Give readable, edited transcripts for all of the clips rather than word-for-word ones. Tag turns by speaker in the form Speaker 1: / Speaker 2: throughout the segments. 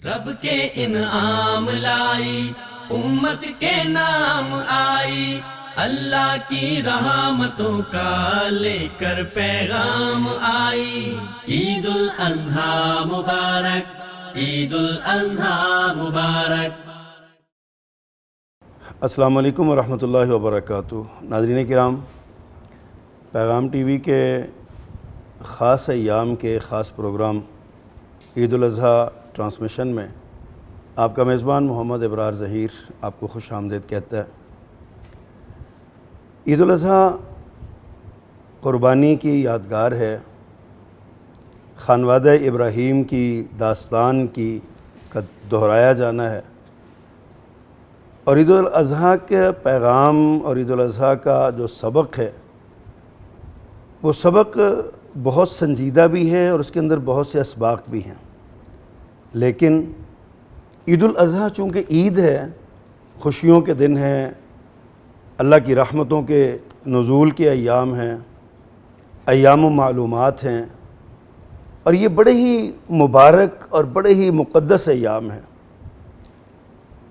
Speaker 1: رب کے انعام لائی، امت کے نام آئی، اللہ کی رحمتوں کا لے کر پیغام آئی۔ عید الاضحیٰ مبارک، عید الاضحیٰ مبارک۔
Speaker 2: السلام علیکم ورحمۃ اللہ وبرکاتہ۔ ناظرین کرام، پیغام ٹی وی کے خاص ایام کے خاص پروگرام عید الاضحیٰ ٹرانسمیشن میں آپ کا میزبان محمد ابرار ظہیر آپ کو خوش آمدید کہتا ہے۔ عید الاضحیٰ قربانی کی یادگار ہے، خانوادہ ابراہیم کی داستان کا دہرایا جانا ہے، اور عید الاضحیٰ کے پیغام اور عید الاضحیٰ کا جو سبق ہے وہ سبق بہت سنجیدہ بھی ہے اور اس کے اندر بہت سے اسباق بھی ہیں، لیکن عید الاضحیٰ چونکہ عید ہے، خوشیوں کے دن ہیں، اللہ کی رحمتوں کے نزول کے ایام ہیں، ایام و معلومات ہیں، اور یہ بڑے ہی مبارک اور بڑے ہی مقدس ایام ہیں۔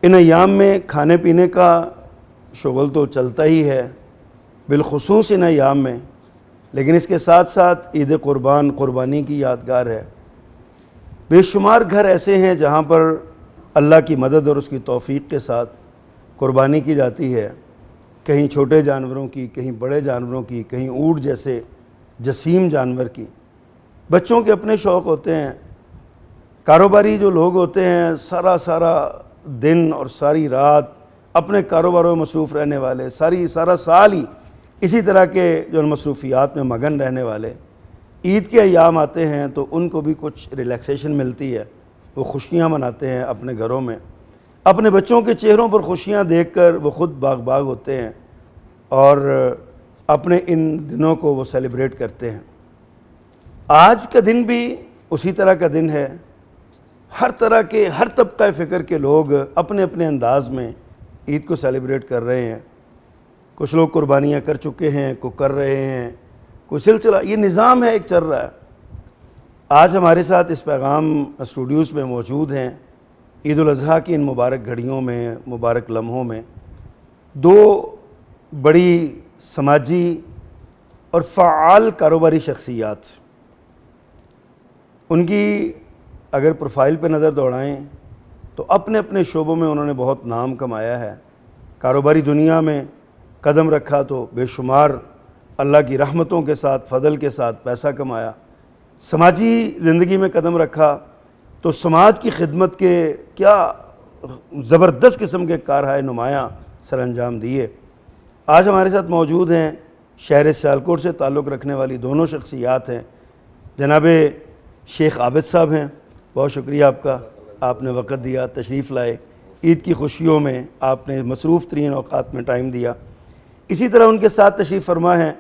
Speaker 2: ان ایام میں کھانے پینے کا شغل تو چلتا ہی ہے، بالخصوص ان ایام میں، لیکن اس کے ساتھ ساتھ عید قربانی کی یادگار ہے۔ بے شمار گھر ایسے ہیں جہاں پر اللہ کی مدد اور اس کی توفیق کے ساتھ قربانی کی جاتی ہے، کہیں چھوٹے جانوروں کی، کہیں بڑے جانوروں کی، کہیں اونٹ جیسے جسیم جانور کی۔ بچوں کے اپنے شوق ہوتے ہیں، کاروباری جو لوگ ہوتے ہیں سارا دن اور ساری رات اپنے کاروباروں میں مصروف رہنے والے، سارا سال ہی اسی طرح کے جو مصروفیات میں مگن رہنے والے، عید کے ایام آتے ہیں تو ان کو بھی کچھ ریلیکسیشن ملتی ہے، وہ خوشیاں مناتے ہیں اپنے گھروں میں، اپنے بچوں کے چہروں پر خوشیاں دیکھ کر وہ خود باغ ہوتے ہیں اور اپنے ان دنوں کو وہ سیلیبریٹ کرتے ہیں۔ آج کا دن بھی اسی طرح کا دن ہے، ہر طرح کے ہر طبقہ فکر کے لوگ اپنے اپنے انداز میں عید کو سیلیبریٹ کر رہے ہیں۔ کچھ لوگ قربانیاں کر چکے ہیں، کوئی کر رہے ہیں، کوئی سلسلہ، یہ نظام ہے، ایک چل رہا ہے۔ آج ہمارے ساتھ اس پیغام اسٹوڈیوز میں موجود ہیں، عید الاضحیٰ کی ان مبارک گھڑیوں میں، مبارک لمحوں میں، دو بڑی سماجی اور فعال کاروباری شخصیات۔ ان کی اگر پروفائل پہ نظر دوڑائیں تو اپنے اپنے شعبوں میں انہوں نے بہت نام کمایا ہے، کاروباری دنیا میں قدم رکھا تو بے شمار اللہ کی رحمتوں کے ساتھ، فضل کے ساتھ پیسہ کمایا، سماجی زندگی میں قدم رکھا تو سماج کی خدمت کے کیا زبردست قسم کے کارہائے نمایاں سر انجام دیے۔ آج ہمارے ساتھ موجود ہیں، شہر سیالکوٹ سے تعلق رکھنے والی دونوں شخصیات ہیں، جناب شیخ عابد صاحب ہیں، بہت شکریہ آپ کا، آپ نے وقت دیا، تشریف لائے، عید کی خوشیوں میں آپ نے مصروف ترین اوقات میں ٹائم دیا۔ اسی طرح ان کے ساتھ تشریف فرما ہیں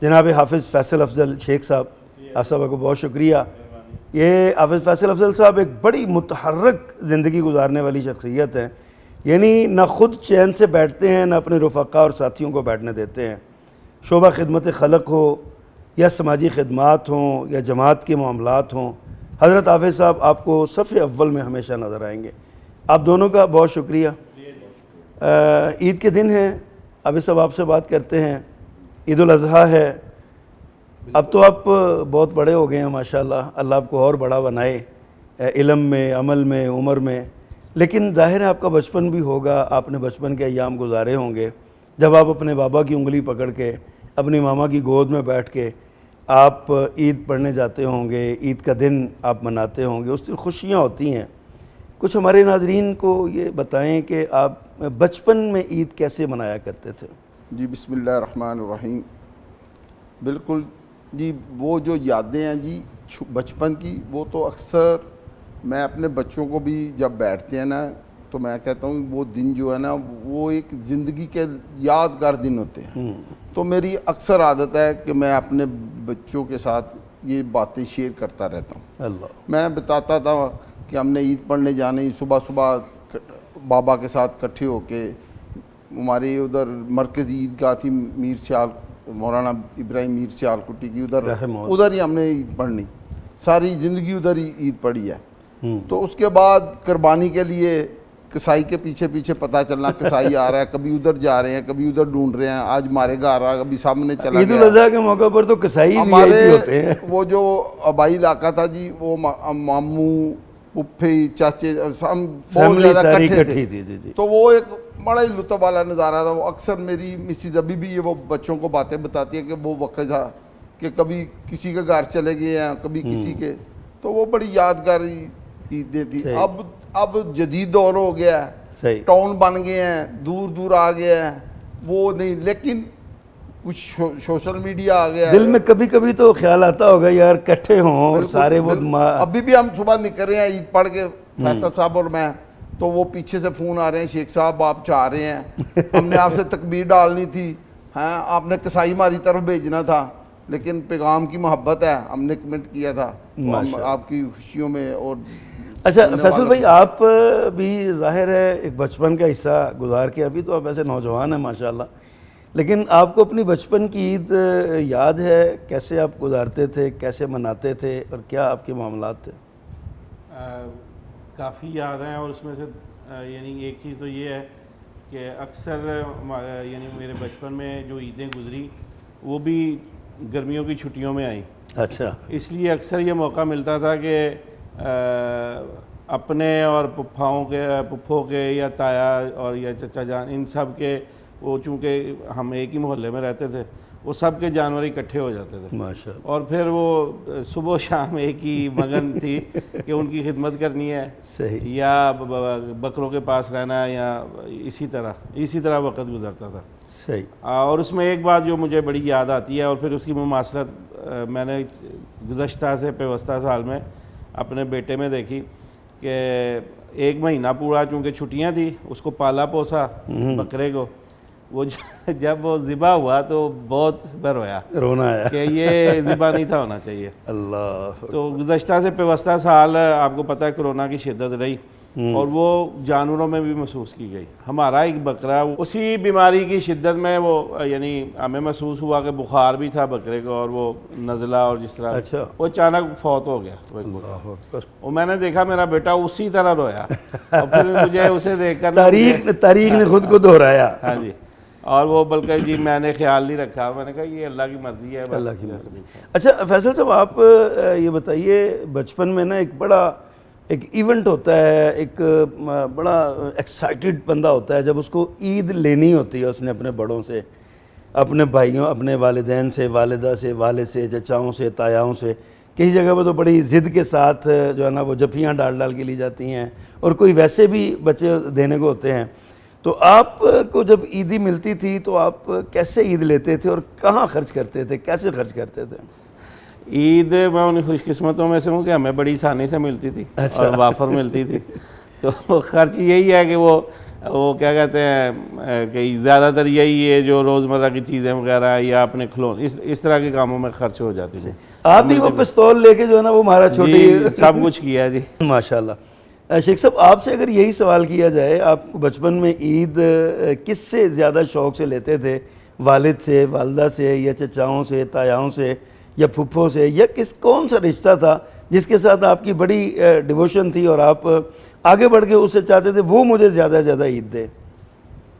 Speaker 2: جناب حافظ فیصل افضل شیخ صاحب، آپ صاحب کو بہت شکریہ۔ یہ حافظ فیصل افضل صاحب ایک بڑی متحرک زندگی گزارنے والی شخصیت ہیں، یعنی نہ خود چین سے بیٹھتے ہیں، نہ اپنے رفقا اور ساتھیوں کو بیٹھنے دیتے ہیں، شعبہ خدمت خلق ہو یا سماجی خدمات ہوں یا جماعت کے معاملات ہوں، حضرت حافظ صاحب آپ کو صف اول میں ہمیشہ نظر آئیں گے۔ آپ دونوں کا بہت شکریہ۔ عید کے دن ہیں، ابھی صاحب آپ سے بات کرتے ہیں، عید الاضحیٰ ہے، اب تو آپ بہت بڑے ہو گئے ہیں ماشاءاللہ، اللہ آپ کو اور بڑا بنائے علم میں، عمل میں، عمر میں، لیکن ظاہر ہے آپ کا بچپن بھی ہوگا، آپ نے بچپن کے ایام گزارے ہوں گے جب آپ اپنے بابا کی انگلی پکڑ کے، اپنی ماما کی گود میں بیٹھ کے آپ عید پڑھنے جاتے ہوں گے، عید کا دن آپ مناتے ہوں گے، اس دن خوشیاں ہوتی ہیں۔ کچھ ہمارے ناظرین کو یہ بتائیں کہ آپ بچپن میں عید کیسے منایا کرتے تھے؟
Speaker 3: جی بسم اللہ الرحمن الرحیم۔ بالکل جی، وہ جو یادیں ہیں جی بچپن کی، وہ تو اکثر میں اپنے بچوں کو بھی جب بیٹھتے ہیں نا تو میں کہتا ہوں وہ دن جو ہے نا وہ ایک زندگی کے یادگار دن ہوتے ہیں۔ تو میری اکثر عادت ہے کہ میں اپنے بچوں کے ساتھ یہ باتیں شیئر کرتا رہتا ہوں۔ میں بتاتا تھا کہ ہم نے عید پڑھنے جانے، صبح بابا کے ساتھ اکٹھے ہو کے، ہماری ادھر مرکزی عیدگاہ تھی میر سیال، مولانا ابراہیم میر سیال کٹی کی، ادھر ہی ہم نے عید پڑھنی، ساری زندگی ادھر ہی عید پڑھی ہے۔ تو اس کے بعد قربانی کے لیے کسائی کے پیچھے پیچھے پتہ چلنا کسائی آ رہا ہے، کبھی ادھر جا رہے ہیں کبھی ادھر ڈھونڈ رہے ہیں، آج مارے گا آ رہا، کبھی سامنے چلا
Speaker 2: عید
Speaker 3: گیا۔
Speaker 2: الاضحیٰ کے موقع پر تو کسائی
Speaker 3: ہمارے
Speaker 2: ہوتے ہیں۔
Speaker 3: وہ جو آبائی علاقہ تھا جی، وہ ماموں پھپھی چاچے ہم بہت زیادہ اکٹھے تھے،
Speaker 2: جی۔
Speaker 3: تو وہ ایک بڑا ہی لطف والا نظارہ تھا۔ وہ اکثر میری مسز ابھی بھی یہ وہ بچوں کو باتیں بتاتی ہے کہ وہ وقت تھا کہ کبھی کسی کے گھر چلے گئے ہیں کبھی کسی کے، تو وہ بڑی یادگار عیدیں تھی۔ اب جدید دور ہو گیا ہے، ٹاؤن بن گئے ہیں، دور دور آ گیا ہے، وہ نہیں، لیکن کچھ سوشل میڈیا آ گیا ہے۔
Speaker 2: دل میں کبھی کبھی تو خیال آتا ہوگا یار کٹھے ہوں سارے، وہ
Speaker 3: ابھی بھی ہم صبح نکل رہے ہیں عید پڑھ کے، فیصل صاحب اور میں، تو وہ پیچھے سے فون آ رہے ہیں، شیخ صاحب آپ چاہ رہے ہیں، ہم نے آپ سے تکبیر ڈالنی تھی، ہاں آپ نے کسائی ہماری طرف بھیجنا تھا، لیکن پیغام کی محبت ہے، ہم نے کمنٹ کیا تھا، ہم آپ کی خوشیوں میں۔ اور
Speaker 2: اچھا فیصل بھائی، آپ بھی ظاہر ہے ایک بچپن کا حصہ گزار کے، ابھی تو آپ ایسے نوجوان ہیں ماشاءاللہ، لیکن آپ کو اپنی بچپن کی عید یاد ہے؟ کیسے آپ گزارتے تھے، کیسے مناتے تھے، اور کیا آپ کے معاملات تھے؟
Speaker 4: کافی یاد ہیں، اور اس میں سے یعنی ایک چیز تو یہ ہے کہ اکثر یعنی میرے بچپن میں جو عیدیں گزری وہ بھی گرمیوں کی چھٹیوں میں آئیں۔
Speaker 2: اچھا،
Speaker 4: اس لیے اکثر یہ موقع ملتا تھا کہ اپنے اور پھپھوں کے یا تایا اور یا چچا جان، ان سب کے، وہ چونکہ ہم ایک ہی محلے میں رہتے تھے، وہ سب کے جانور اکٹھے ہو جاتے تھے،
Speaker 2: ماشاءاللہ،
Speaker 4: اور پھر وہ صبح و شام ایک ہی مگن تھی کہ ان کی خدمت کرنی ہے،
Speaker 2: صحیح،
Speaker 4: یا بکروں کے پاس رہنا، یا اسی طرح وقت گزرتا تھا۔
Speaker 2: صحیح۔
Speaker 4: اور اس میں ایک بات جو مجھے بڑی یاد آتی ہے، اور پھر اس کی مماثلت میں نے گزشتہ سے پیوستہ سال میں اپنے بیٹے میں دیکھی کہ ایک مہینہ پورا چونکہ چھٹیاں تھیں، اس کو پالا پوسا بکرے کو، وہ جب وہ ذبح ہوا تو بہت
Speaker 2: رونا آیا
Speaker 4: کہ یہ ذبح نہیں تھا ہونا چاہیے۔
Speaker 2: اللہ،
Speaker 4: تو گزشتہ سے پیوستہ سال آپ کو پتہ ہے کرونا کی شدت رہی، اور وہ جانوروں میں بھی محسوس کی گئی۔ ہمارا ایک بکرا اسی بیماری کی شدت میں وہ یعنی ہمیں محسوس ہوا کہ بخار بھی تھا بکرے کو، اور وہ نزلہ، اور جس طرح
Speaker 2: اچھا،
Speaker 4: وہ اچانک فوت ہو گیا۔
Speaker 2: اللہ اکبر،
Speaker 4: اور میں نے دیکھا میرا بیٹا اسی طرح رویا، اور پھر مجھے اسے دیکھ کر
Speaker 2: تاریخ نے خود کو دہرایا۔
Speaker 4: ہاں جی، اور وہ بلکہ جی میں نے خیال نہیں رکھا، میں نے کہا یہ اللہ کی مرضی ہے،
Speaker 2: اللہ کی مرضی۔ اچھا فیصل صاحب، آپ یہ بتائیے، بچپن میں نا ایک ایونٹ ہوتا ہے، ایک بڑا ایکسائٹڈ بندہ ہوتا ہے جب اس کو عید لینی ہوتی ہے، اس نے اپنے بڑوں سے، اپنے بھائیوں، اپنے والدین سے، والدہ سے، والد سے، چچاؤں سے، تایاؤں سے، کسی جگہ پہ تو بڑی ضد کے ساتھ جو ہے نا وہ جفیاں ڈال کے لی جاتی ہیں، اور کوئی ویسے بھی بچے دینے کو ہوتے ہیں۔ تو آپ کو جب عیدی ملتی تھی تو آپ کیسے عید لیتے تھے، اور کہاں خرچ کرتے تھے، کیسے خرچ کرتے تھے؟
Speaker 4: عید میں ان خوش قسمتوں میں سے ہوں کہ ہمیں بڑی آسانی سے ملتی تھی اور وافر ملتی تھی، تو خرچ یہی ہے کہ وہ کیا کہتے ہیں کہ زیادہ تر یہی ہے جو روزمرہ کی چیزیں وغیرہ یا اپنے کھلونے اس طرح کے کاموں میں خرچ ہو جاتی تھی۔
Speaker 2: آپ بھی وہ پستول لے کے جو ہے نا وہ مارا چھوٹی
Speaker 4: سب کچھ کیا جی،
Speaker 2: ماشاءاللہ۔ شیخ صاحب، آپ سے اگر یہی سوال کیا جائے، آپ کو بچپن میں عید کس سے زیادہ شوق سے لیتے تھے؟ والد سے، والدہ سے، یا چچاؤں سے، تایاؤں سے، یا پھپھوں سے، یا کون سا رشتہ تھا جس کے ساتھ آپ کی بڑی ڈیووشن تھی اور آپ آگے بڑھ کے اس سے چاہتے تھے وہ مجھے زیادہ عید دے؟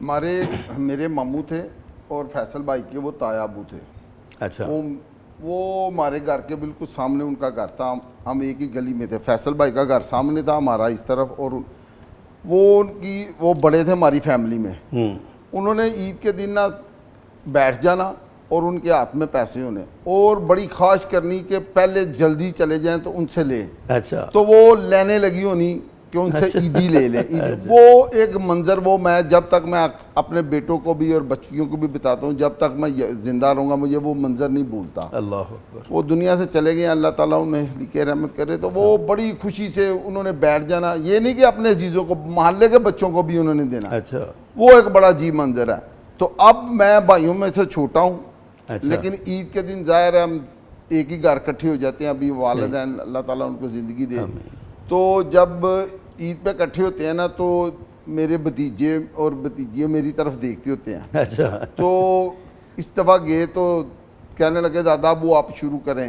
Speaker 3: میرے ماموں تھے، اور فیصل بھائی کے وہ تایا ابو تھے۔
Speaker 2: اچھا،
Speaker 3: وہ ہمارے گھر کے بالکل سامنے ان کا گھر تھا، ہم ایک ہی گلی میں تھے، فیصل بھائی کا گھر سامنے تھا، ہمارا اس طرف، اور وہ بڑے تھے ہماری فیملی میں۔ انہوں نے عید کے دن نہ بیٹھ جانا اور ان کے ہاتھ میں پیسے ہونے، اور بڑی خواہش کرنی کہ پہلے جلدی چلے جائیں تو ان سے لیں۔
Speaker 2: اچھا،
Speaker 3: تو وہ لینے لگی ہونی کہ ان سے عیدی لے لیں۔ وہ ایک منظر، وہ میں جب تک میں اپنے بیٹوں کو بھی اور بچیوں کو بھی بتاتا ہوں، جب تک میں زندہ رہوں گا مجھے وہ منظر نہیں بھولتا۔
Speaker 2: اللہ اکبر۔ وہ
Speaker 3: دنیا سے چلے گئے، اللہ تعالیٰ انہیں لکھے رحمت کرے، تو وہ بڑی خوشی سے انہوں نے بیٹھ جانا، یہ نہیں کہ اپنے عزیزوں کو، محلے کے بچوں کو بھی انہوں نے دینا۔
Speaker 2: اچھا،
Speaker 3: وہ ایک بڑا عجیب منظر ہے۔ تو اب میں بھائیوں میں سے چھوٹا ہوں، لیکن عید کے دن ظاہر ہے ہم ایک ہی گھر اکٹھے ہو جاتے ہیں، ابھی والدین اللہ تعالیٰ ان کو زندگی دے، تو جب عید پہ اکٹھے ہوتے ہیں نا تو میرے بھتیجے اور بھتیجیاں میری طرف دیکھتے ہوتے ہیں۔
Speaker 2: اچھا،
Speaker 3: تو اس دفعہ گئے تو کہنے لگے دادا ابو آپ شروع کریں،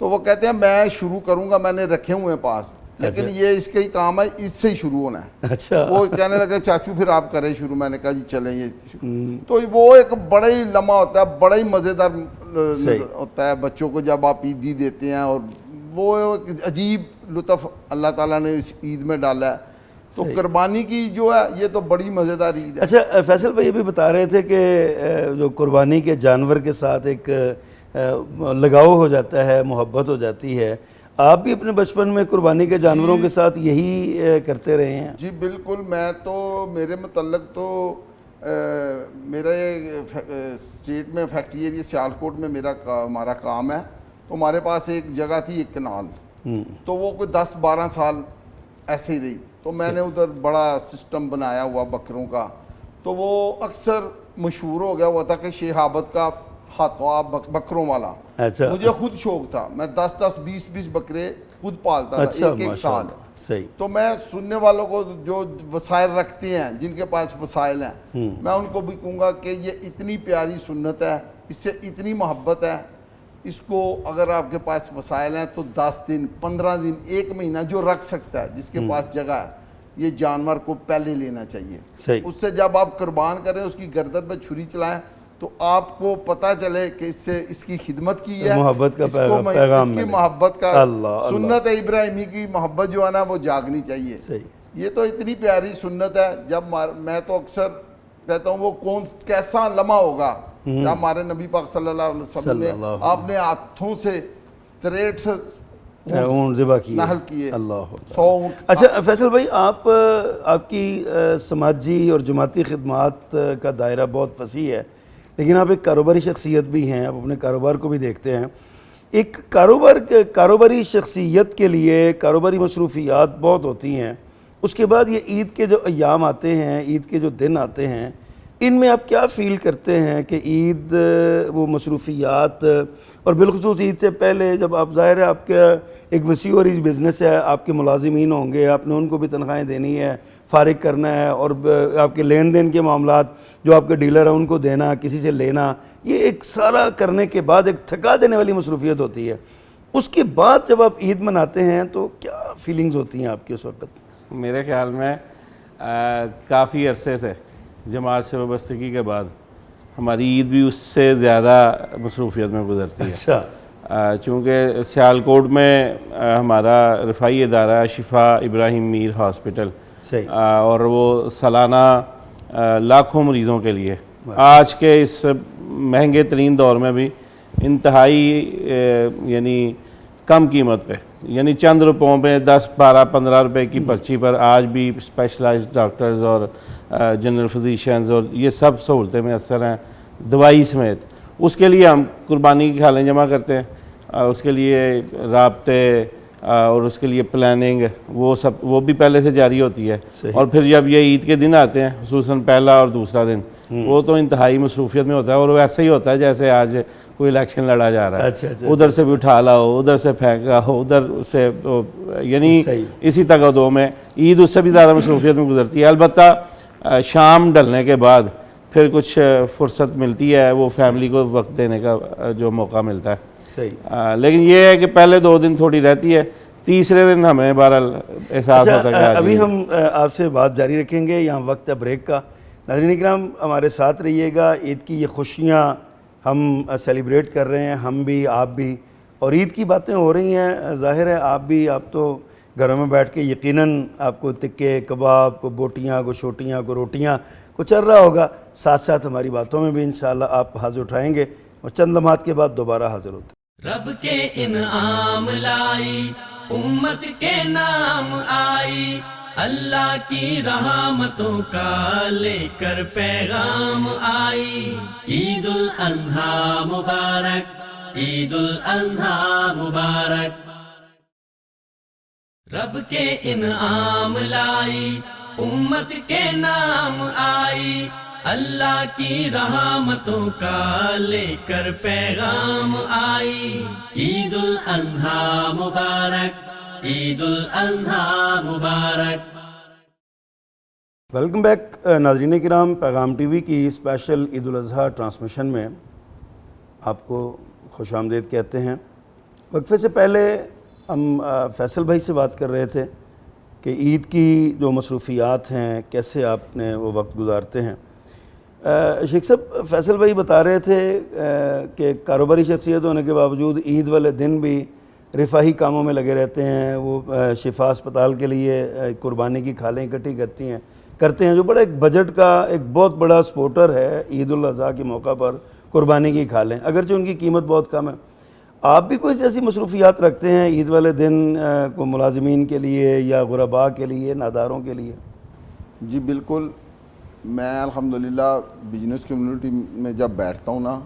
Speaker 3: تو وہ کہتے ہیں میں شروع کروں گا، میں نے رکھے ہوئے ہیں پاس، لیکن یہ اس کا ہی کام ہے, اس سے ہی شروع ہونا ہے.
Speaker 2: اچھا.
Speaker 3: وہ کہنے لگے چاچو پھر آپ کریں شروع, میں نے کہا جی چلیں یہ. تو وہ ایک بڑا ہی لمحہ ہوتا ہے, بڑا ہی مزیدار ہوتا ہے بچوں کو جب آپ عیدی دیتے ہیں, اور وہ ایک عجیب لطف اللہ تعالیٰ نے اس عید میں ڈالا ہے. تو قربانی کی جو ہے یہ تو بڑی مزیدار عید ہے.
Speaker 2: اچھا فیصل بھائی یہ بھی بتا رہے تھے کہ جو قربانی کے جانور کے ساتھ ایک لگاؤ ہو جاتا ہے, محبت ہو جاتی ہے. آپ بھی اپنے بچپن میں قربانی کے جانوروں کے ساتھ یہی کرتے رہے ہیں؟
Speaker 3: جی بالکل. میں تو میرے متعلق تو میرا اسٹیٹ میں فیکٹری ایریا سیالکوٹ میں ہمارا کام ہے. تو ہمارے پاس ایک جگہ تھی, ایک کنال, تو وہ کوئی 10-12 سال ایسے ہی رہی. تو میں نے ادھر بڑا سسٹم بنایا ہوا بکروں کا. تو وہ اکثر مشہور ہو گیا ہوا تھا کہ شہابت کا ہاتھوں بکروں والا.
Speaker 2: اچھا.
Speaker 3: مجھے خود شوق تھا, میں 10-10 20-20 بکرے خود پالتا تھا ایک سال.
Speaker 2: صحیح.
Speaker 3: تو میں سننے والوں کو جو وسائل رکھتے ہیں, جن کے پاس وسائل ہیں, میں ان کو بھی کہوں گا کہ یہ اتنی پیاری سنت ہے, اس سے اتنی محبت ہے, اس کو اگر آپ کے پاس وسائل ہیں تو 10 دن 15 دن 1 مہینہ جو رکھ سکتا ہے, جس کے پاس جگہ ہے, یہ جانور کو پہلے لینا چاہیے.
Speaker 2: صحیح.
Speaker 3: اس سے جب آپ قربان کریں, اس کی گردن پہ چھری چلائیں, تو آپ کو پتہ چلے کہ اس سے اس کی خدمت کی ہے,
Speaker 2: محبت کا
Speaker 3: پیغام, اس کی محبت کا
Speaker 2: اللہ
Speaker 3: سنت ابراہیمی کی محبت جو ہے نا وہ جاگنی چاہیے.
Speaker 2: صحیح.
Speaker 3: یہ تو اتنی پیاری سنت ہے. جب میں تو اکثر کہتا ہوں وہ کیسا لمحہ ہوگا جب ہمارے نبی پاک صلی اللہ علیہ وسلم نے آپ نے ہاتھوں سے 63
Speaker 2: اونٹ ذبح کیے,
Speaker 3: نحل کیے,
Speaker 2: اللہ.
Speaker 3: 100 اونٹ.
Speaker 2: اچھا فیصل بھائی, آپ کی سماجی اور جماعتی خدمات کا دائرہ بہت وسیع ہے, لیکن آپ ایک کاروباری شخصیت بھی ہیں, آپ اپنے کاروبار کو بھی دیکھتے ہیں. ایک کاروباری شخصیت کے لیے کاروباری مصروفیات بہت ہوتی ہیں. اس کے بعد یہ عید کے جو ایام آتے ہیں, عید کے جو دن آتے ہیں, ان میں آپ کیا فیل کرتے ہیں کہ عید وہ مصروفیات, اور بالخصوص عید سے پہلے جب آپ ظاہر ہے آپ کا ایک وسیع اور بزنس ہے, آپ کے ملازمین ہوں گے, آپ نے ان کو بھی تنخواہیں دینی ہے, فارغ کرنا ہے, اور آپ کے لین دین کے معاملات جو آپ کے ڈیلر ہیں ان کو دینا, کسی سے لینا, یہ ایک سارا کرنے کے بعد ایک تھکا دینے والی مصروفیت ہوتی ہے. اس کے بعد جب آپ عید مناتے ہیں تو کیا فیلنگز ہوتی ہیں آپ کی اس وقت؟
Speaker 4: میرے خیال میں کافی عرصے سے جماعت سے وابستگی کے بعد ہماری عید بھی اس سے زیادہ مصروفیت میں گزرتی ہے.
Speaker 2: اچھا.
Speaker 4: چونکہ سیالکوٹ میں ہمارا رفاعی ادارہ ہے شفا ابراہیم میر ہاسپٹل, اور وہ سالانہ لاکھوں مریضوں کے لیے آج کے اس مہنگے ترین دور میں بھی انتہائی یعنی کم قیمت پہ, یعنی چند روپوں پہ 10 12 15 روپے کی پرچی پر آج بھی اسپیشلائزڈ ڈاکٹرز اور جنرل فزیشنز اور یہ سب سہولتیں میسر ہیں, دوائی سمیت. اس کے لیے ہم قربانی کی کھالیں جمع کرتے ہیں, اس کے لیے رابطے اور اس کے لیے پلاننگ وہ بھی پہلے سے جاری ہوتی ہے. اور پھر جب یہ عید کے دن آتے ہیں, خصوصاً پہلا اور دوسرا دن, وہ تو انتہائی مصروفیت میں ہوتا ہے, اور وہ ایسا ہی ہوتا ہے جیسے آج کوئی الیکشن لڑا جا رہا ہے. ادھر سے بھی اٹھا لاؤ, ادھر سے پھینکا ہو, ادھر سے, یعنی اسی تگدو میں عید اس سے بھی زیادہ مصروفیت میں گزرتی ہے. البتہ شام ڈلنے کے بعد پھر کچھ فرصت ملتی ہے, وہ فیملی کو وقت دینے کا جو موقع ملتا ہے. لیکن یہ ہے کہ پہلے 2 دن تھوڑی رہتی ہے, تیسرے دن ہمیں بہرحال احساس ہوتا ہے.
Speaker 2: ابھی ہم آپ سے بات جاری رکھیں گے, یہاں وقت ہے بریک کا. ناظرین کرام ہمارے ساتھ رہیے گا. عید کی یہ خوشیاں ہم سیلیبریٹ کر رہے ہیں, ہم بھی آپ بھی, اور عید کی باتیں ہو رہی ہیں. ظاہر ہے آپ تو گھروں میں بیٹھ کے یقیناً آپ کو تکے کباب, کو بوٹیاں, کو چھوٹیاں, کو روٹیاں کو چل رہا ہوگا. ساتھ ساتھ ہماری باتوں میں بھی انشاءاللہ آپ حاضر اٹھائیں گے, اور چند لمحات کے بعد دوبارہ حاضر ہوتے ہیں.
Speaker 1: رب کے انعام لائی, امت کے نام آئی, اللہ کی رحمتوں کا لے کر پیغام آئی. عید الاضحیٰ مبارک, عید الاضحیٰ مبارک. رب کے انعام لائی, امت کے نام آئی, اللہ کی رحمتوں کا لے کر پیغام آئی. عید الاضحیٰ مبارک, عید الاضحیٰ مبارک.
Speaker 2: ویلکم بیک ناظرین کرام. پیغام ٹی وی کی اسپیشل عید الاضحیٰ ٹرانسمیشن میں آپ کو خوش آمدید کہتے ہیں. وقفے سے پہلے ہم فیصل بھائی سے بات کر رہے تھے کہ عید کی جو مصروفیات ہیں کیسے آپ نے وہ وقت گزارتے ہیں. شیخ صاحب فیصل بھائی بتا رہے تھے کہ کاروباری شخصیت ہونے کے باوجود عید والے دن بھی رفاہی کاموں میں لگے رہتے ہیں. وہ شفا اسپتال کے لیے قربانی کی کھالیں اکٹھی کرتے ہیں جو بڑا ایک بجٹ کا ایک بہت بڑا سپورٹر ہے عید الاضحیٰ کے موقع پر قربانی کی کھالیں, اگرچہ ان کی قیمت بہت کم ہے. آپ بھی کوئی ایسی مصروفیات رکھتے ہیں عید والے دن کو ملازمین کے لیے یا غرباء کے لیے, ناداروں کے لیے؟
Speaker 3: جی بالکل. میں الحمدللہ بزنس کمیونٹی میں جب بیٹھتا ہوں نا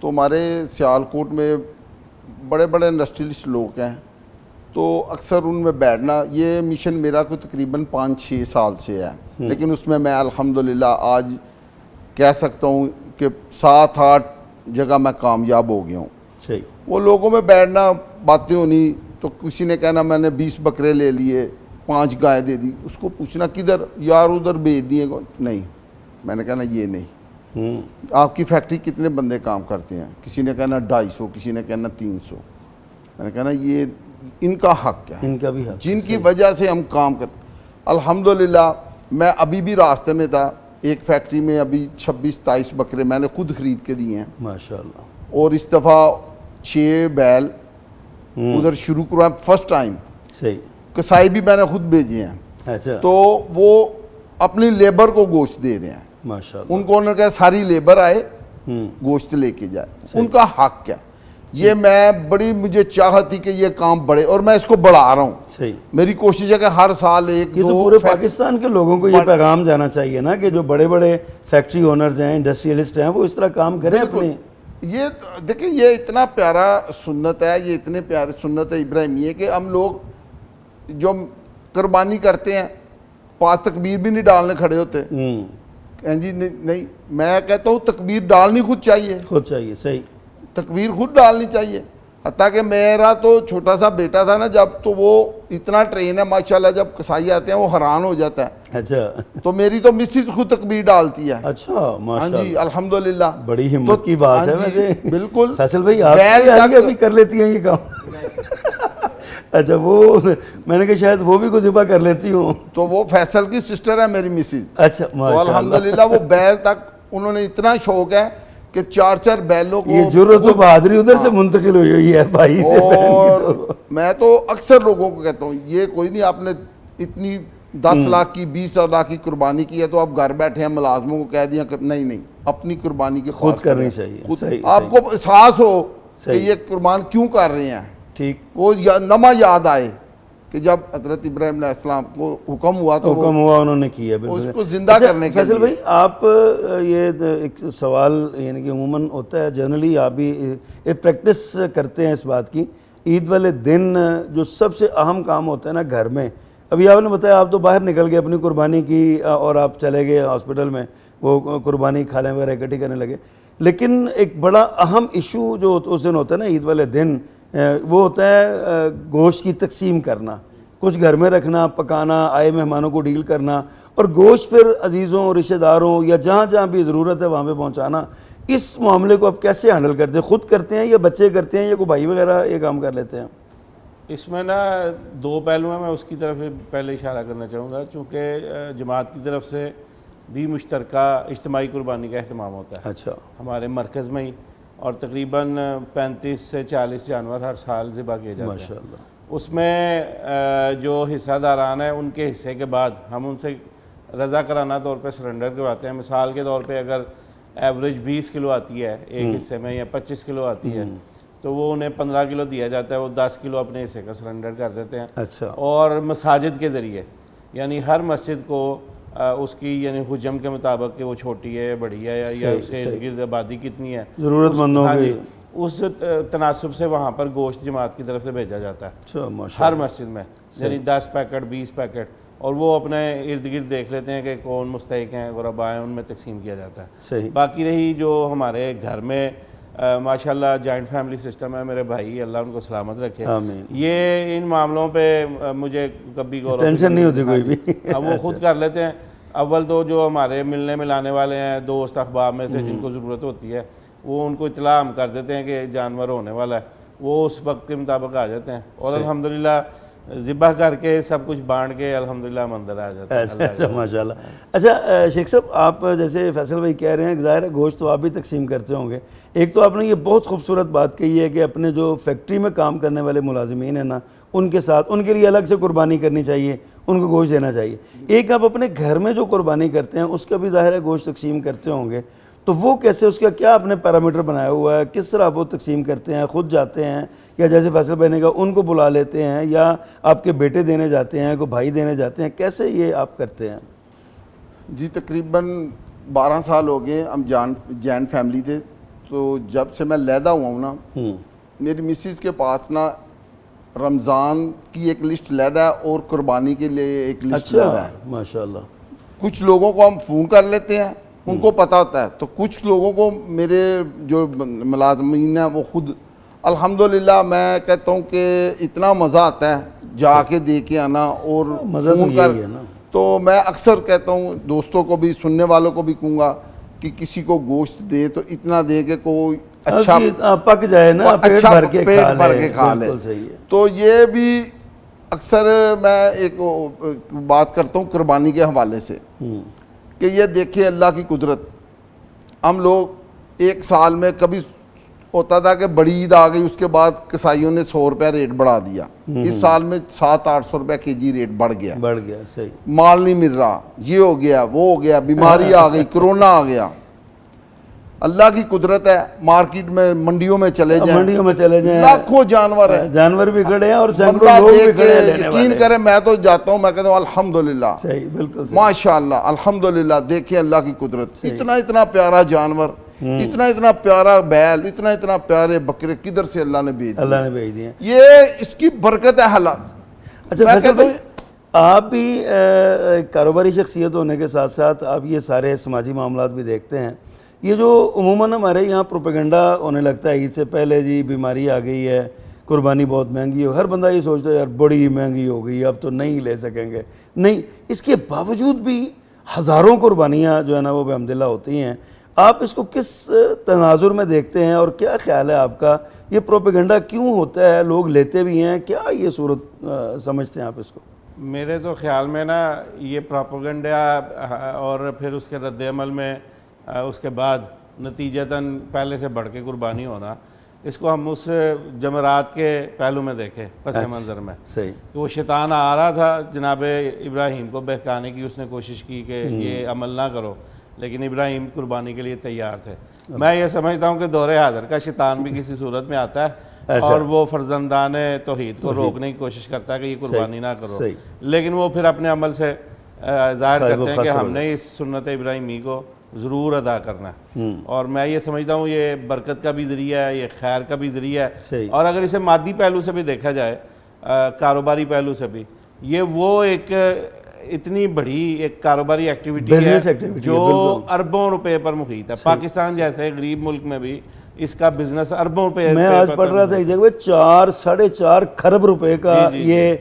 Speaker 3: تو ہمارے سیالکوٹ میں بڑے بڑے انڈسٹریلسٹ لوگ ہیں, تو اکثر ان میں بیٹھنا, یہ مشن میرا کوئی تقریباً 5-6 سال سے ہے, لیکن اس میں الحمدللہ آج کہہ سکتا ہوں کہ 7-8 جگہ میں کامیاب ہو گیا ہوں.
Speaker 2: صحیح.
Speaker 3: وہ لوگوں میں بیٹھنا, باتیں ہونی, تو کسی نے کہنا میں نے 20 بکرے لے لیے, 5 گائے دے دی, اس کو پوچھنا کدھر یار, ادھر بیچ دیے. نہیں, میں نے کہنا یہ نہیں. آپ کی فیکٹری کتنے بندے کام کرتے ہیں؟ کسی نے کہنا 250, کسی نے کہنا 300. میں نے کہنا یہ ان کا حق ہے,
Speaker 2: ان کا بھی حق,
Speaker 3: جن کی وجہ سے ہم کام کرتے. الحمدللہ میں ابھی بھی راستے میں تھا, ایک فیکٹری میں ابھی 26-27 بکرے میں نے خود خرید کے دیے ہیں
Speaker 2: ماشاءاللہ.
Speaker 3: اور اس دفعہ 6 بیل ادھر شروع کروا فرسٹ ٹائم.
Speaker 2: صحیح.
Speaker 3: کسائی بھی میں نے خود بھیجے ہیں.
Speaker 2: اچھا.
Speaker 3: تو وہ اپنی لیبر کو گوشت دے رہے ہیں.
Speaker 2: ماشاءاللہ.
Speaker 3: ان کو انہوں نے کہا ساری لیبر آئے گوشت لے کے جائے. ان کا حق ہے. یہ میں بڑی مجھے چاہت تھی کہ یہ کام بڑھے, اور میں اس کو بڑھا رہا ہوں.
Speaker 2: صحیح.
Speaker 3: میری کوشش ہے کہ ہر سال 1-2.
Speaker 2: یہ تو پورے پاکستان کے لوگوں کو یہ پیغام جانا چاہیے نا کہ جو بڑے بڑے فیکٹری اونرز ہیں, انڈسٹریلسٹ ہیں, وہ اس طرح کام کریں اپنے.
Speaker 3: یہ دیکھیں یہ اتنا پیارا سنت ہے, یہ اتنے پیارے سنت ہے ابراہیمی ہے کہ ہم لوگ جو قربانی کرتے ہیں 5 تکبیر بھی نہیں ڈالنے کھڑے ہوتے. جی نہیں, میں کہتا ہوں تکبیر ڈالنی خود چاہیے.
Speaker 2: صحیح.
Speaker 3: تکبیر خود ڈالنی چاہیے. حتیٰ کہ میرا تو چھوٹا سا بیٹا تھا نا جب, تو وہ اتنا ٹرین ہے ماشاءاللہ, جب کسائی آتے ہیں وہ حیران ہو جاتا ہے.
Speaker 2: اچھا.
Speaker 3: تو میری تو مسز خود تکبیر ڈالتی ہے.
Speaker 2: اچھا
Speaker 3: ہاں
Speaker 2: ماشاءاللہ.
Speaker 3: جی الحمدللہ.
Speaker 2: بڑی ہمت کی بات ہے ویسے.
Speaker 3: بالکل.
Speaker 2: فیصل بھائی آپ بھی کر لیتی ہیں یہ کام؟ اچھا, وہ میں نے کہا شاید وہ بھی کچھ ذبح کر لیتی ہوں.
Speaker 3: تو وہ فیصل کی سسٹر ہے میری مسز.
Speaker 2: اچھا
Speaker 3: تو
Speaker 2: ماشاءاللہ.
Speaker 3: الحمدللہ وہ بیل تک انہوں نے اتنا شوق ہے کہ 4 بیلوں کو,
Speaker 2: یہ جرأت و بہادری ادھر سے منتقل ہوئی ہے بھائی سے.
Speaker 3: اور میں تو اکثر لوگوں کو کہتا ہوں یہ کوئی نہیں, آپ نے اتنی 10 لاکھ کی 20 لاکھ کی قربانی کی ہے تو آپ گھر بیٹھے ہیں ملازموں کو کہہ دیا, نہیں اپنی قربانی کی
Speaker 2: خود کرنی چاہیے.
Speaker 3: آپ کو احساس ہو کہ یہ قربان کیوں کر رہے ہیں.
Speaker 2: ٹھیک.
Speaker 3: وہ نما یاد آئے کہ جب حضرت ابراہیم علیہ السلام کو حکم ہوا تو
Speaker 2: انہوں نے کیا,
Speaker 3: اس کو زندہ کرنے کے لیے.
Speaker 2: فیصل بھائی آپ یہ ایک سوال یعنی کہ عموماً ہوتا ہے جنرلی, آپ بھی ایک پریکٹس کرتے ہیں اس بات کی, عید والے دن جو سب سے اہم کام ہوتا ہے نا گھر میں, ابھی آپ نے بتایا آپ تو باہر نکل گئے اپنی قربانی کی اور آپ چلے گئے ہاسپٹل میں وہ قربانی کھالیں وغیرہ اکٹھی کرنے لگے, لیکن ایک بڑا اہم ایشو جو اس دن ہوتا ہے نا عید والے دن, وہ ہوتا ہے گوشت کی تقسیم کرنا, کچھ گھر میں رکھنا, پکانا, آئے مہمانوں کو ڈیل کرنا, اور گوشت پھر عزیزوں, رشتہ داروں یا جہاں جہاں بھی ضرورت ہے وہاں پہ پہنچانا. اس معاملے کو آپ کیسے ہینڈل کرتے ہیں؟ خود کرتے ہیں یا بچے کرتے ہیں یا کوئی بھائی وغیرہ یہ کام کر لیتے ہیں؟
Speaker 4: اس میں نا 2 پہلو ہیں, میں اس کی طرف پہلے اشارہ کرنا چاہوں گا, چونکہ جماعت کی طرف سے بھی مشترکہ اجتماعی قربانی کا اہتمام ہوتا ہے.
Speaker 2: اچھا. ہمارے
Speaker 4: مرکز میں ہی, اور تقریباً 35 سے 40 جانور ہر سال ذبح کیے جاتے ہیں.
Speaker 2: ماشاءاللہ.
Speaker 4: اس میں جو حصہ داران ہیں ان کے حصے کے بعد ہم ان سے رضاکارانہ طور پہ سرنڈر کرواتے ہیں. مثال کے طور پہ اگر ایوریج 20 کلو آتی ہے ایک حصے میں یا 25 کلو آتی ہے تو وہ انہیں 15 کلو دیا جاتا ہے, وہ 10 کلو اپنے حصے کا سرنڈر کر دیتے ہیں.
Speaker 2: اچھا.
Speaker 4: اور مساجد کے ذریعے, یعنی ہر مسجد کو اس کی یعنی حجم کے مطابق کہ وہ چھوٹی ہے یا بڑی ہے یا اس کے ارد گرد آبادی کتنی ہے,
Speaker 2: ضرورت مندوں کی,
Speaker 4: اس تناسب سے وہاں پر گوشت جماعت کی طرف سے بھیجا جاتا ہے ہر مسجد میں, یعنی 10 پیکٹ 20 پیکٹ, اور وہ اپنے ارد گرد دیکھ لیتے ہیں کہ کون مستحق ہیں, غرباء ہیں, ان میں تقسیم کیا جاتا ہے. باقی رہی جو ہمارے گھر میں ماشاءاللہ جوائنٹ فیملی سسٹم ہے, میرے بھائی اللہ ان کو سلامت رکھے, یہ ان معاملوں پہ مجھے کبھی
Speaker 2: ٹینشن نہیں ہوتی کوئی بھی.
Speaker 4: وہ خود کر لیتے ہیں. اول تو جو ہمارے ملنے ملانے والے ہیں دوست احباب میں سے جن کو ضرورت ہوتی ہے وہ ان کو اطلاع ہم کر دیتے ہیں کہ جانور ہونے والا ہے, وہ اس وقت کے مطابق آ جاتے ہیں اور الحمدللہ ذبح کر کے سب کچھ بانٹ کے الحمدللہ مندر آ جاتے ہیں.
Speaker 2: اچھا ماشاء اللہ. اچھا شیخ صاحب آپ جیسے فیصل بھائی کہہ رہے ہیں ظاہر ہے گوشت تو آپ بھی تقسیم کرتے ہوں گے. ایک تو آپ نے یہ بہت خوبصورت بات کہی ہے کہ اپنے جو فیکٹری میں کام کرنے والے ملازمین ہیں نا ان کے ساتھ ان کے لیے الگ سے قربانی کرنی چاہیے, ان کو گوشت دینا چاہیے. ایک آپ اپنے گھر میں جو قربانی کرتے ہیں اس کا بھی ظاہر ہے گوشت تقسیم کرتے ہوں گے, تو وہ کیسے, اس کا کیا آپ نے پیرامیٹر بنایا ہوا ہے, کس طرح وہ تقسیم کرتے ہیں, خود جاتے ہیں یا جیسے فیصل بھائی نے کہا ان کو بلا لیتے ہیں یا آپ کے بیٹے دینے جاتے ہیں, کوئی بھائی دینے جاتے ہیں, کیسے یہ آپ کرتے ہیں؟
Speaker 3: جی تقریباً 12 سال ہو گئے, ہم جین فیملی تھے, تو جب سے میں لیدہ ہوا ہوں نا میری مسز کے پاس نا رمضان کی ایک لسٹ لیدہ ہے اور قربانی کے لیے ایک لسٹ لیدہ ہے.
Speaker 2: ماشاء اللہ.
Speaker 3: کچھ لوگوں کو ہم فون کر لیتے ہیں, ان کو پتہ ہوتا ہے, تو کچھ لوگوں کو میرے جو ملازمین ہیں وہ خود الحمدللہ میں کہتا ہوں کہ اتنا مزہ آتا ہے جا کے دے کے آنا اور فون کر. تو میں اکثر کہتا ہوں دوستوں کو بھی, سننے والوں کو بھی کہوں گا کہ کسی کو گوشت دے تو اتنا دے کہ کوئی اچھا
Speaker 2: پک جائے نا, پیٹ بھر کے کھا لے.
Speaker 3: تو یہ بھی اکثر میں ایک بات کرتا ہوں قربانی کے حوالے سے کہ یہ دیکھیں اللہ کی قدرت. ہم لوگ ایک سال میں کبھی ہوتا تھا کہ بڑی عید آ گئی, اس کے بعد کسائیوں نے 100 روپے ریٹ بڑھا دیا, اس سال میں 700-800 روپے کے جی ریٹ بڑھ گیا.
Speaker 2: صحیح.
Speaker 3: مال نہیں مل رہا, یہ ہو گیا وہ ہو گیا, بیماری آ گئی, کرونا آ گیا. اللہ کی قدرت ہے, مارکیٹ میں منڈیوں میں چلے جائیں لاکھوں جانور ہیں,
Speaker 2: جانور بھی کھڑے ہیں اور سینکڑوں لوگ بھی کھڑے ہیں.
Speaker 3: یقین کریں میں تو جاتا ہوں, میں کہتا ہوں الحمدللہ,
Speaker 2: صحیح بالکل
Speaker 3: ماشاءاللہ الحمدللہ. دیکھیں اللہ کی قدرت, اتنا پیارا جانور, اتنا پیارا بیل, اتنا پیارے بکرے کدھر سے اللہ نے بھیج دیے. یہ اس کی برکت ہے حلال.
Speaker 2: اچھا آپ بھی کاروباری شخصیت ہونے کے ساتھ ساتھ آپ یہ سارے سماجی معاملات بھی دیکھتے ہیں. یہ جو عموماً ہمارے یہاں پروپیگنڈا ہونے لگتا ہے عید سے پہلے, جی بیماری آ گئی ہے, قربانی بہت مہنگی ہو, ہر بندہ یہ سوچتا ہے یار بڑی مہنگی ہو گئی اب تو نہیں لے سکیں گے. نہیں, اس کے باوجود بھی ہزاروں قربانیاں جو ہے نا وہ بحمدللہ ہوتی ہیں. آپ اس کو کس تناظر میں دیکھتے ہیں اور کیا خیال ہے آپ کا, یہ پروپیگنڈا کیوں ہوتا ہے, لوگ لیتے بھی ہیں, کیا یہ صورت سمجھتے ہیں آپ اس کو؟
Speaker 4: میرے تو خیال میں نا یہ پروپیگنڈا اور پھر اس کے رد عمل میں اس کے بعد نتیجتاً پہلے سے بڑھ کے قربانی ہونا, اس کو ہم اس جمرات کے پہلو میں دیکھیں پس منظر میں.
Speaker 2: صحیح.
Speaker 4: کہ وہ شیطان آ رہا تھا جناب ابراہیم کو بہکانے کی, اس نے کوشش کی کہ یہ عمل نہ کرو, لیکن ابراہیم قربانی کے لیے تیار تھے. میں یہ سمجھتا ہوں کہ دور حاضر کا شیطان بھی کسی صورت میں آتا ہے اور وہ فرزندان توحید کو روکنے کی کوشش کرتا ہے کہ یہ قربانی نہ کرو, لیکن وہ پھر اپنے عمل سے ظاہر کرتے ہیں کہ ہم نے اس سنت ابراہیمی کو ضرور ادا کرنا ہے. اور میں یہ سمجھتا ہوں یہ برکت کا بھی ذریعہ ہے, یہ خیر کا بھی ذریعہ ہے. اور اگر اسے مادی پہلو سے بھی دیکھا جائے, کاروباری پہلو سے بھی, یہ وہ ایک اتنی بڑی ایک کاروباری ایکٹیویٹی ہے جو اربوں روپے پر محیط ہے. پاکستان جیسے غریب ملک میں بھی اس کا بزنس اربوں روپے.
Speaker 2: میں آج پڑھ رہا تھا ایک جگہ 4-4.5 خرب روپے کا یہ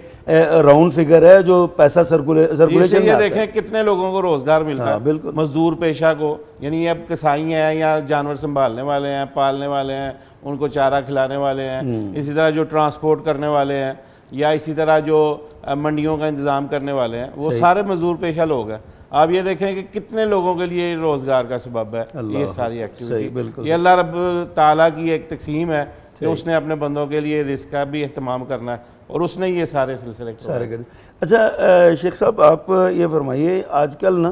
Speaker 2: راؤنڈ فگر ہے جو پیسہ سرکولیشن میں آتا ہے.
Speaker 4: دیکھیں کتنے لوگوں کو روزگار ملتا ہے, مزدور پیشہ کو, یعنی اب کسائی ہیں یا جانور سنبھالنے والے ہیں, پالنے والے ہیں, ان کو چارہ کھلانے والے ہیں, اسی طرح جو ٹرانسپورٹ کرنے والے ہیں, یا اسی طرح جو منڈیوں کا انتظام کرنے والے ہیں, وہ سارے مزدور پیشہ لوگ ہیں. آپ یہ دیکھیں کہ کتنے لوگوں کے لیے روزگار کا سبب ہے یہ ساری ایکٹیویٹی. یہ اللہ رب تعالیٰ کی ایک تقسیم ہے کہ اس نے اپنے بندوں کے لیے رزق کا بھی اہتمام کرنا ہے اور اس نے یہ سارے سلسلے
Speaker 2: سارے کریں. اچھا شیخ صاحب آپ یہ فرمائیے, آج کل نا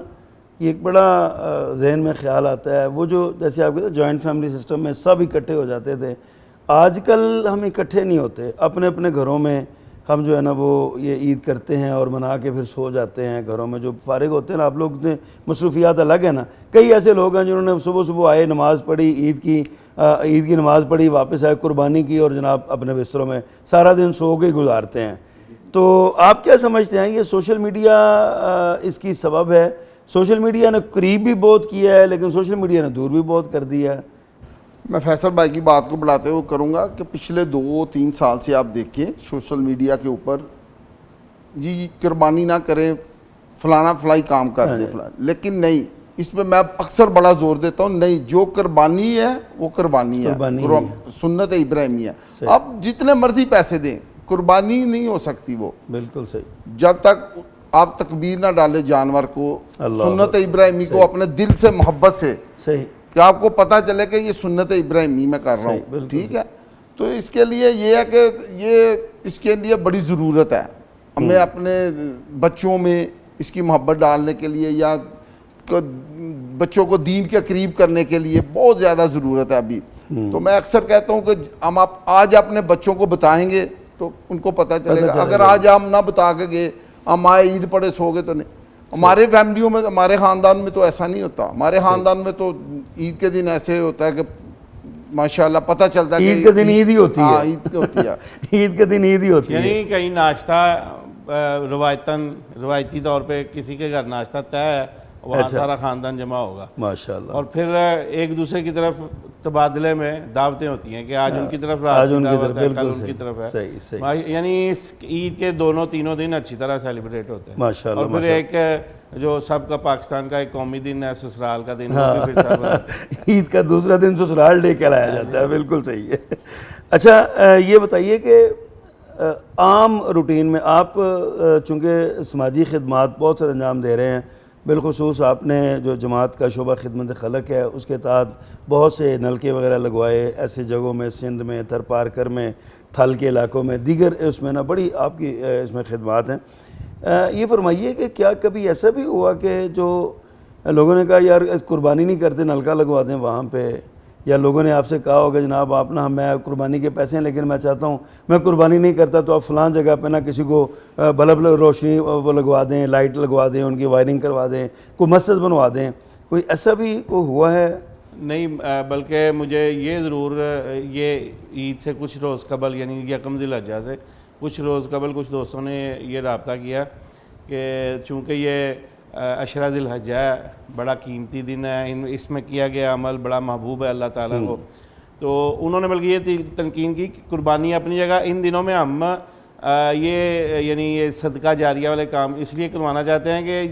Speaker 2: یہ ایک بڑا ذہن میں خیال آتا ہے, وہ جو جیسے آپ کہتے ہیں جوائنٹ فیملی سسٹم میں سب اکٹھے ہو جاتے تھے, آج کل ہم اکٹھے نہیں ہوتے, اپنے اپنے گھروں میں ہم جو ہے نا وہ یہ عید کرتے ہیں اور منا کے پھر سو جاتے ہیں گھروں میں. جو فارغ ہوتے ہیں نا, آپ لوگ نے مصروفیات الگ ہیں نا, کئی ایسے لوگ ہیں جنہوں نے صبح آئے, نماز پڑھی, عید کی نماز پڑھی, واپس آئے, قربانی کی اور جناب اپنے بستروں میں سارا دن سو کے گزارتے ہیں. تو آپ کیا سمجھتے ہیں یہ سوشل میڈیا اس کی سبب ہے؟ سوشل میڈیا نے قریب بھی بہت کیا ہے لیکن سوشل میڈیا نے دور بھی بہت کر دیا ہے.
Speaker 3: میں فیصل بھائی کی بات کو بڑھاتے ہوئے کروں گا کہ پچھلے 2-3 سال سے آپ دیکھیں سوشل میڈیا کے اوپر جی قربانی نہ کریں, فلانا فلائی کام کر دیں, لیکن نہیں, اس میں میں اکثر بڑا زور دیتا ہوں، نہیں جو قربانی ہے وہ قربانی ہے، سنت ابراہیمیہ. اب جتنے مرضی پیسے دیں قربانی نہیں ہو سکتی وہ،
Speaker 2: بالکل صحیح،
Speaker 3: جب تک آپ تکبیر نہ ڈالے جانور کو، سنت ابراہیمی کو اپنے دل سے محبت سے،
Speaker 2: صحیح،
Speaker 3: کہ آپ کو پتہ چلے کہ یہ سنت ابراہیمی میں کر رہا ہوں، ٹھیک ہے. تو اس کے لیے یہ ہے کہ یہ اس کے لیے بڑی ضرورت ہے ہمیں اپنے بچوں میں اس کی محبت ڈالنے کے لیے، یا بچوں کو دین کے قریب کرنے کے لیے بہت زیادہ ضرورت ہے ابھی. تو میں اکثر کہتا ہوں کہ ہم آج اپنے بچوں کو بتائیں گے تو ان کو پتہ چلے گا. اگر آج ہم نہ بتا کے گئے، ہم آئے عید پڑے سو گئے تو نہیں. ہمارے فیملیوں میں، ہمارے خاندان میں تو ایسا نہیں ہوتا. ہمارے خاندان میں تو عید کے دن ایسے ہوتا ہے کہ ماشاءاللہ پتہ چلتا ہے کہ
Speaker 2: عید کے دن عید ہی ہوتی ہے.
Speaker 3: عید ہوتی ہے.
Speaker 2: عید کے دن عید ہی ہوتی ہے.
Speaker 4: یعنی کہیں ناشتہ روایتی طور پہ کسی کے گھر ناشتہ طے ہے، وہاں سارا خاندان جمع ہوگا
Speaker 2: ماشاءاللہ،
Speaker 4: اور پھر ایک دوسرے کی طرف تبادلے میں دعوتیں ہوتی ہیں کہ آج ان کی طرف رات
Speaker 2: آج ان کی طرف،
Speaker 4: دعوت ہے، کل
Speaker 2: بالکل
Speaker 4: ان کی طرف ہے.
Speaker 2: صحیح صحیح،
Speaker 4: یعنی اس عید کے دونوں تینوں دن اچھی طرح سیلیبریٹ ہوتے ہیں.
Speaker 2: ماشاءاللہ.
Speaker 4: اور پھر ایک جو سب کا پاکستان کا ایک قومی دن ہے سسرال کا دن، وہ بھی پھر سب
Speaker 2: عید کا دوسرا دن سسرال ڈے کہلایا جاتا ہے. بالکل صحیح ہے. اچھا یہ بتائیے کہ عام روٹین میں آپ چونکہ سماجی خدمات بہت سے انجام دے رہے ہیں، بالخصوص آپ نے جو جماعت کا شعبہ خدمت خلق ہے اس کے تحت بہت سے نلکے وغیرہ لگوائے ایسے جگہوں میں، سندھ میں، تھر پارکر میں، تھل کے علاقوں میں، دیگر اس میں نا بڑی آپ کی اس میں خدمات ہیں. یہ فرمائیے کہ کیا کبھی ایسا بھی ہوا کہ جو لوگوں نے کہا یار قربانی نہیں کرتے، نلکا لگوا دیں وہاں پہ، یا لوگوں نے آپ سے کہا ہوگا جناب آپ نا میں قربانی کے پیسے ہیں لیکن میں چاہتا ہوں میں قربانی نہیں کرتا تو آپ فلاں جگہ پہ نا کسی کو بلب روشنی وہ لگوا دیں، لائٹ لگوا دیں، ان کی وائرنگ کروا دیں، کوئی مسجد بنوا دیں، کوئی ایسا بھی کوئی ہوا ہے؟
Speaker 4: نہیں، بلکہ مجھے یہ ضرور یہ عید سے کچھ روز قبل یعنی یکم ذی الحجہ سے کچھ روز قبل کچھ دوستوں نے یہ رابطہ کیا کہ چونکہ یہ عشرہ ذی الحجہ ہے، بڑا قیمتی دن ہے، اس میں کیا گیا عمل بڑا محبوب ہے اللہ تعالیٰ کو، تو انہوں نے بلکہ یہ تنقین کی کہ قربانی اپنی جگہ، ان دنوں میں ہم یہ یعنی یہ صدقہ جاریہ والے کام اس لیے کروانا چاہتے ہیں کہ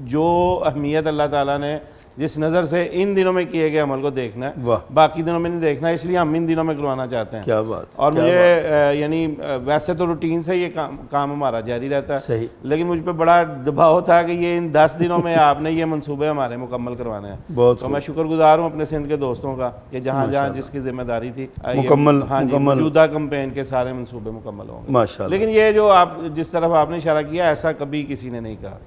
Speaker 4: جو اہمیت اللہ تعالیٰ نے جس نظر سے ان دنوں میں کیے گئے عمل کو دیکھنا ہے، باقی دنوں میں نہیں دیکھنا، اس لیے ہم ان دنوں میں کروانا چاہتے ہیں.
Speaker 2: کیا بات.
Speaker 4: اور مجھے یعنی ویسے تو روٹین سے یہ کام ہمارا جاری رہتا ہے، لیکن مجھ پہ بڑا دباؤ تھا کہ یہ ان 10 دنوں میں آپ نے یہ منصوبے ہمارے مکمل کروانے ہیں. تو میں شکر گزار ہوں اپنے سندھ کے دوستوں کا کہ جہاں جہاں جس کی ذمہ داری تھی موجودہ کمپین کے سارے منصوبے مکمل ہوں گے. لیکن یہ جو آپ جس طرف آپ نے اشارہ کیا ایسا کبھی کسی نے نہیں کہا.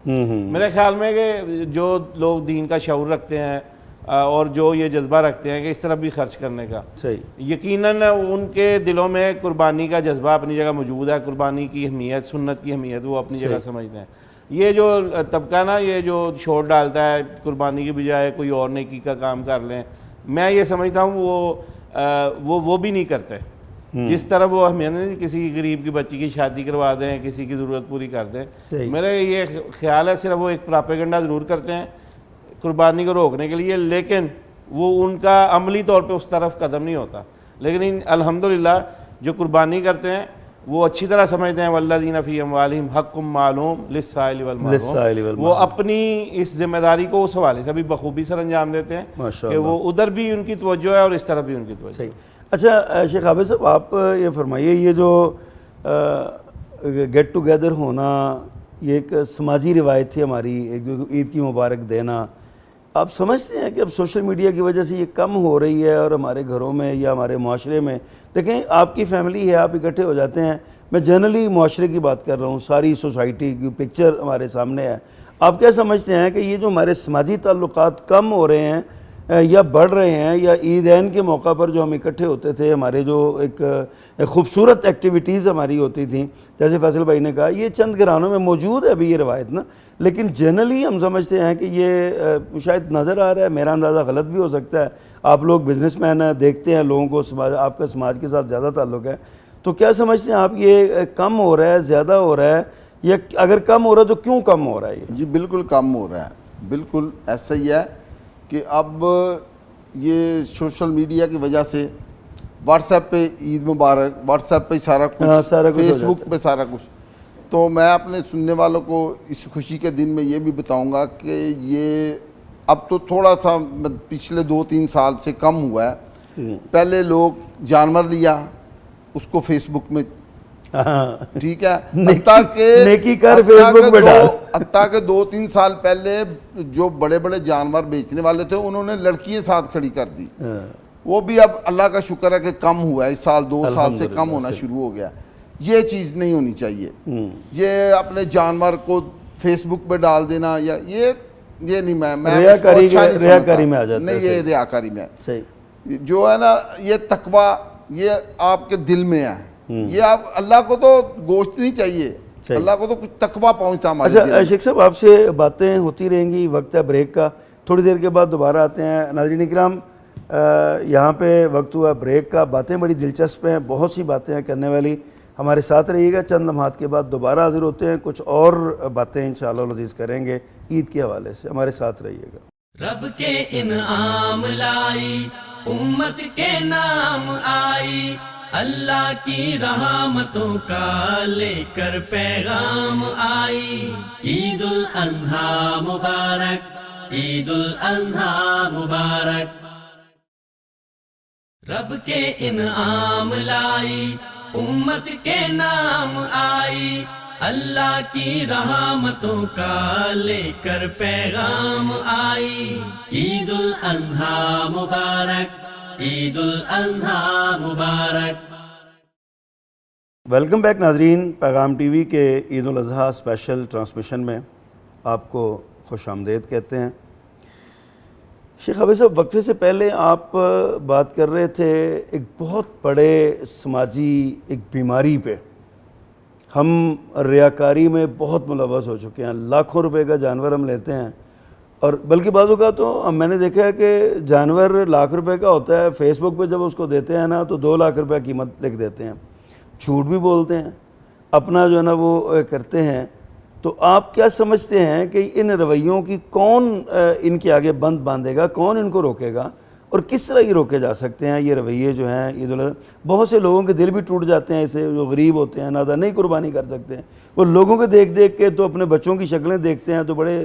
Speaker 4: میرے خیال میں کہ جو لوگ دین کا شعور رکھتے ہیں اور جو یہ جذبہ رکھتے ہیں کہ اس طرف بھی خرچ کرنے کا، یقیناً ان کے دلوں میں قربانی کا جذبہ اپنی جگہ موجود ہے، قربانی کی اہمیت، سنت کی اہمیت وہ اپنی جگہ سمجھتے ہیں. یہ جو طبقہ نا یہ جو شور ڈالتا ہے قربانی کی بجائے کوئی اور نیکی کا کام کر لیں، میں یہ سمجھتا ہوں وہ بھی نہیں کرتے. جس طرح وہ اہمیت نہیں، کسی غریب کی بچی کی شادی کروا دیں، کسی کی ضرورت پوری کر دیں، میرا یہ خیال ہے صرف وہ ایک پراپیگنڈا ضرور کرتے ہیں قربانی کو روکنے کے لیے، لیکن وہ ان کا عملی طور پہ اس طرف قدم نہیں ہوتا. لیکن الحمدللہ جو قربانی کرتے ہیں وہ اچھی طرح سمجھتے ہیں والذین فی اموالہم حق معلوم للسائل والمحروم، وہ اپنی اس ذمہ داری کو اس حوالے سے بھی بخوبی سر انجام دیتے ہیں کہ وہ ادھر بھی ان کی توجہ ہے اور اس طرف بھی ان کی توجہ ہے.
Speaker 2: اچھا شیخ عابد صاحب آپ یہ فرمائیے، یہ جو گیٹ ٹوگیدر ہونا یہ ایک سماجی روایت تھی ہماری، ایک عید کی مبارک دینا، آپ سمجھتے ہیں کہ اب سوشل میڈیا کی وجہ سے یہ کم ہو رہی ہے اور ہمارے گھروں میں یا ہمارے معاشرے میں؟ دیکھیں آپ کی فیملی ہے، آپ اکٹھے ہو جاتے ہیں، میں جنرلی معاشرے کی بات کر رہا ہوں، ساری سوسائٹی کی پکچر ہمارے سامنے ہے. آپ کیا سمجھتے ہیں کہ یہ جو ہمارے سماجی تعلقات کم ہو رہے ہیں یا بڑھ رہے ہیں، یا عیدین کے موقع پر جو ہم اکٹھے ہوتے تھے، ہمارے جو ایک خوبصورت ایکٹیویٹیز ہماری ہوتی تھیں، جیسے فیصل بھائی نے کہا یہ چند گھرانوں میں موجود ہے ابھی یہ روایت نا، لیکن جنرلی ہم سمجھتے ہیں کہ یہ شاید نظر آ رہا ہے، میرا اندازہ غلط بھی ہو سکتا ہے، آپ لوگ بزنس مین ہیں، دیکھتے ہیں لوگوں کو، آپ کا سماج کے ساتھ زیادہ تعلق ہے، تو کیا سمجھتے ہیں آپ یہ کم ہو رہا ہے، زیادہ ہو رہا ہے، یا اگر کم ہو رہا ہے تو کیوں کم ہو رہا ہے یہ؟
Speaker 3: جی بالکل کم ہو رہا ہے، بالکل ایسا ہی ہے کہ اب یہ سوشل میڈیا کی وجہ سے واٹس ایپ پہ عید مبارک، واٹس ایپ پہ سارا کچھ، فیس بک پہ سارا کچھ. تو میں اپنے سننے والوں کو اس خوشی کے دن میں یہ بھی بتاؤں گا کہ یہ اب تو تھوڑا سا پچھلے 2-3 سال سے کم ہوا ہے. پہلے لوگ جانور لیا اس کو فیس بک میں ٹھیک ہے
Speaker 2: نیکی کر فیس بک پہ ڈال.
Speaker 3: حتیٰ کہ 2-3 سال پہلے جو بڑے بڑے جانور بیچنے والے تھے انہوں نے لڑکیاں ساتھ کھڑی کر دی. وہ بھی اب اللہ کا شکر ہے کہ کم ہوا ہے, اس سال 2 سال سے کم ہونا شروع ہو گیا. یہ چیز نہیں ہونی چاہیے. یہ اپنے جانور کو فیس بک پہ ڈال دینا یا یہ نہیں, میں
Speaker 2: ریاکاری میں آ جاتا ہے.
Speaker 3: نہیں, یہ ریاکاری میں
Speaker 2: صحیح
Speaker 3: جو ہے نا, یہ تقویٰ یہ آپ کے دل میں ہے. یہ آپ اللہ کو تو گوشت نہیں چاہیے, اللہ کو تو کچھ تقویٰ پہنچتا ہمارے دل میں.
Speaker 2: اچھا شیخ صاحب, آپ سے باتیں ہوتی رہیں گی, وقت ہے بریک کا, تھوڑی دیر کے بعد دوبارہ آتے ہیں. ناظرین اکرام, یہاں پہ وقت ہوا بریک کا. باتیں بڑی دلچسپ ہیں, بہت سی باتیں ہیں کرنے والی. ہمارے ساتھ رہیے گا, چند لمحات کے بعد دوبارہ حاضر ہوتے ہیں, کچھ اور باتیں انشاءاللہ العزیز کریں گے عید کے حوالے سے. ہمارے ساتھ رہیے گا.
Speaker 1: رب کے انعام لائی, امت کے نام آئی, اللہ کی رحمتوں کا لے کر پیغام آئی. عید الاضحیٰ مبارک, عید الاضحیٰ مبارک. رب کے انعام لائی, امت کے نام آئی, اللہ کی رحمتوں کا لے کر پیغام آئی. عید الاضحیٰ مبارک, عید الاضحیٰ مبارک.
Speaker 2: ویلکم بیک ناظرین, پیغام ٹی وی کے عید الاضحیٰ اسپیشل ٹرانسمیشن میں آپ کو خوش آمدید کہتے ہیں. شیخ عابد صاحب, وقفے سے پہلے آپ بات کر رہے تھے ایک بہت بڑے سماجی ایک بیماری پہ. ہم ریاکاری میں بہت ملوث ہو چکے ہیں. لاکھوں روپے کا جانور ہم لیتے ہیں, اور بلکہ بعض اوقات تو میں نے دیکھا ہے کہ جانور لاکھ روپے کا ہوتا ہے, فیس بک پہ جب اس کو دیتے ہیں نا تو 2 لاکھ روپے قیمت لکھ دیتے ہیں. جھوٹ بھی بولتے ہیں, اپنا جو ہے نا وہ کرتے ہیں. تو آپ کیا سمجھتے ہیں کہ ان رویوں کی کون ان کے آگے بند باندھے گا, کون ان کو روکے گا, اور کس طرح یہ روکے جا سکتے ہیں یہ رویے جو ہیں عید الاضحیٰ؟ بہت سے لوگوں کے دل بھی ٹوٹ جاتے ہیں اسے, جو غریب ہوتے ہیں, نادر نہیں قربانی کر سکتے ہیں, وہ لوگوں کو دیکھ دیکھ کے تو اپنے بچوں کی شکلیں دیکھتے ہیں تو بڑے.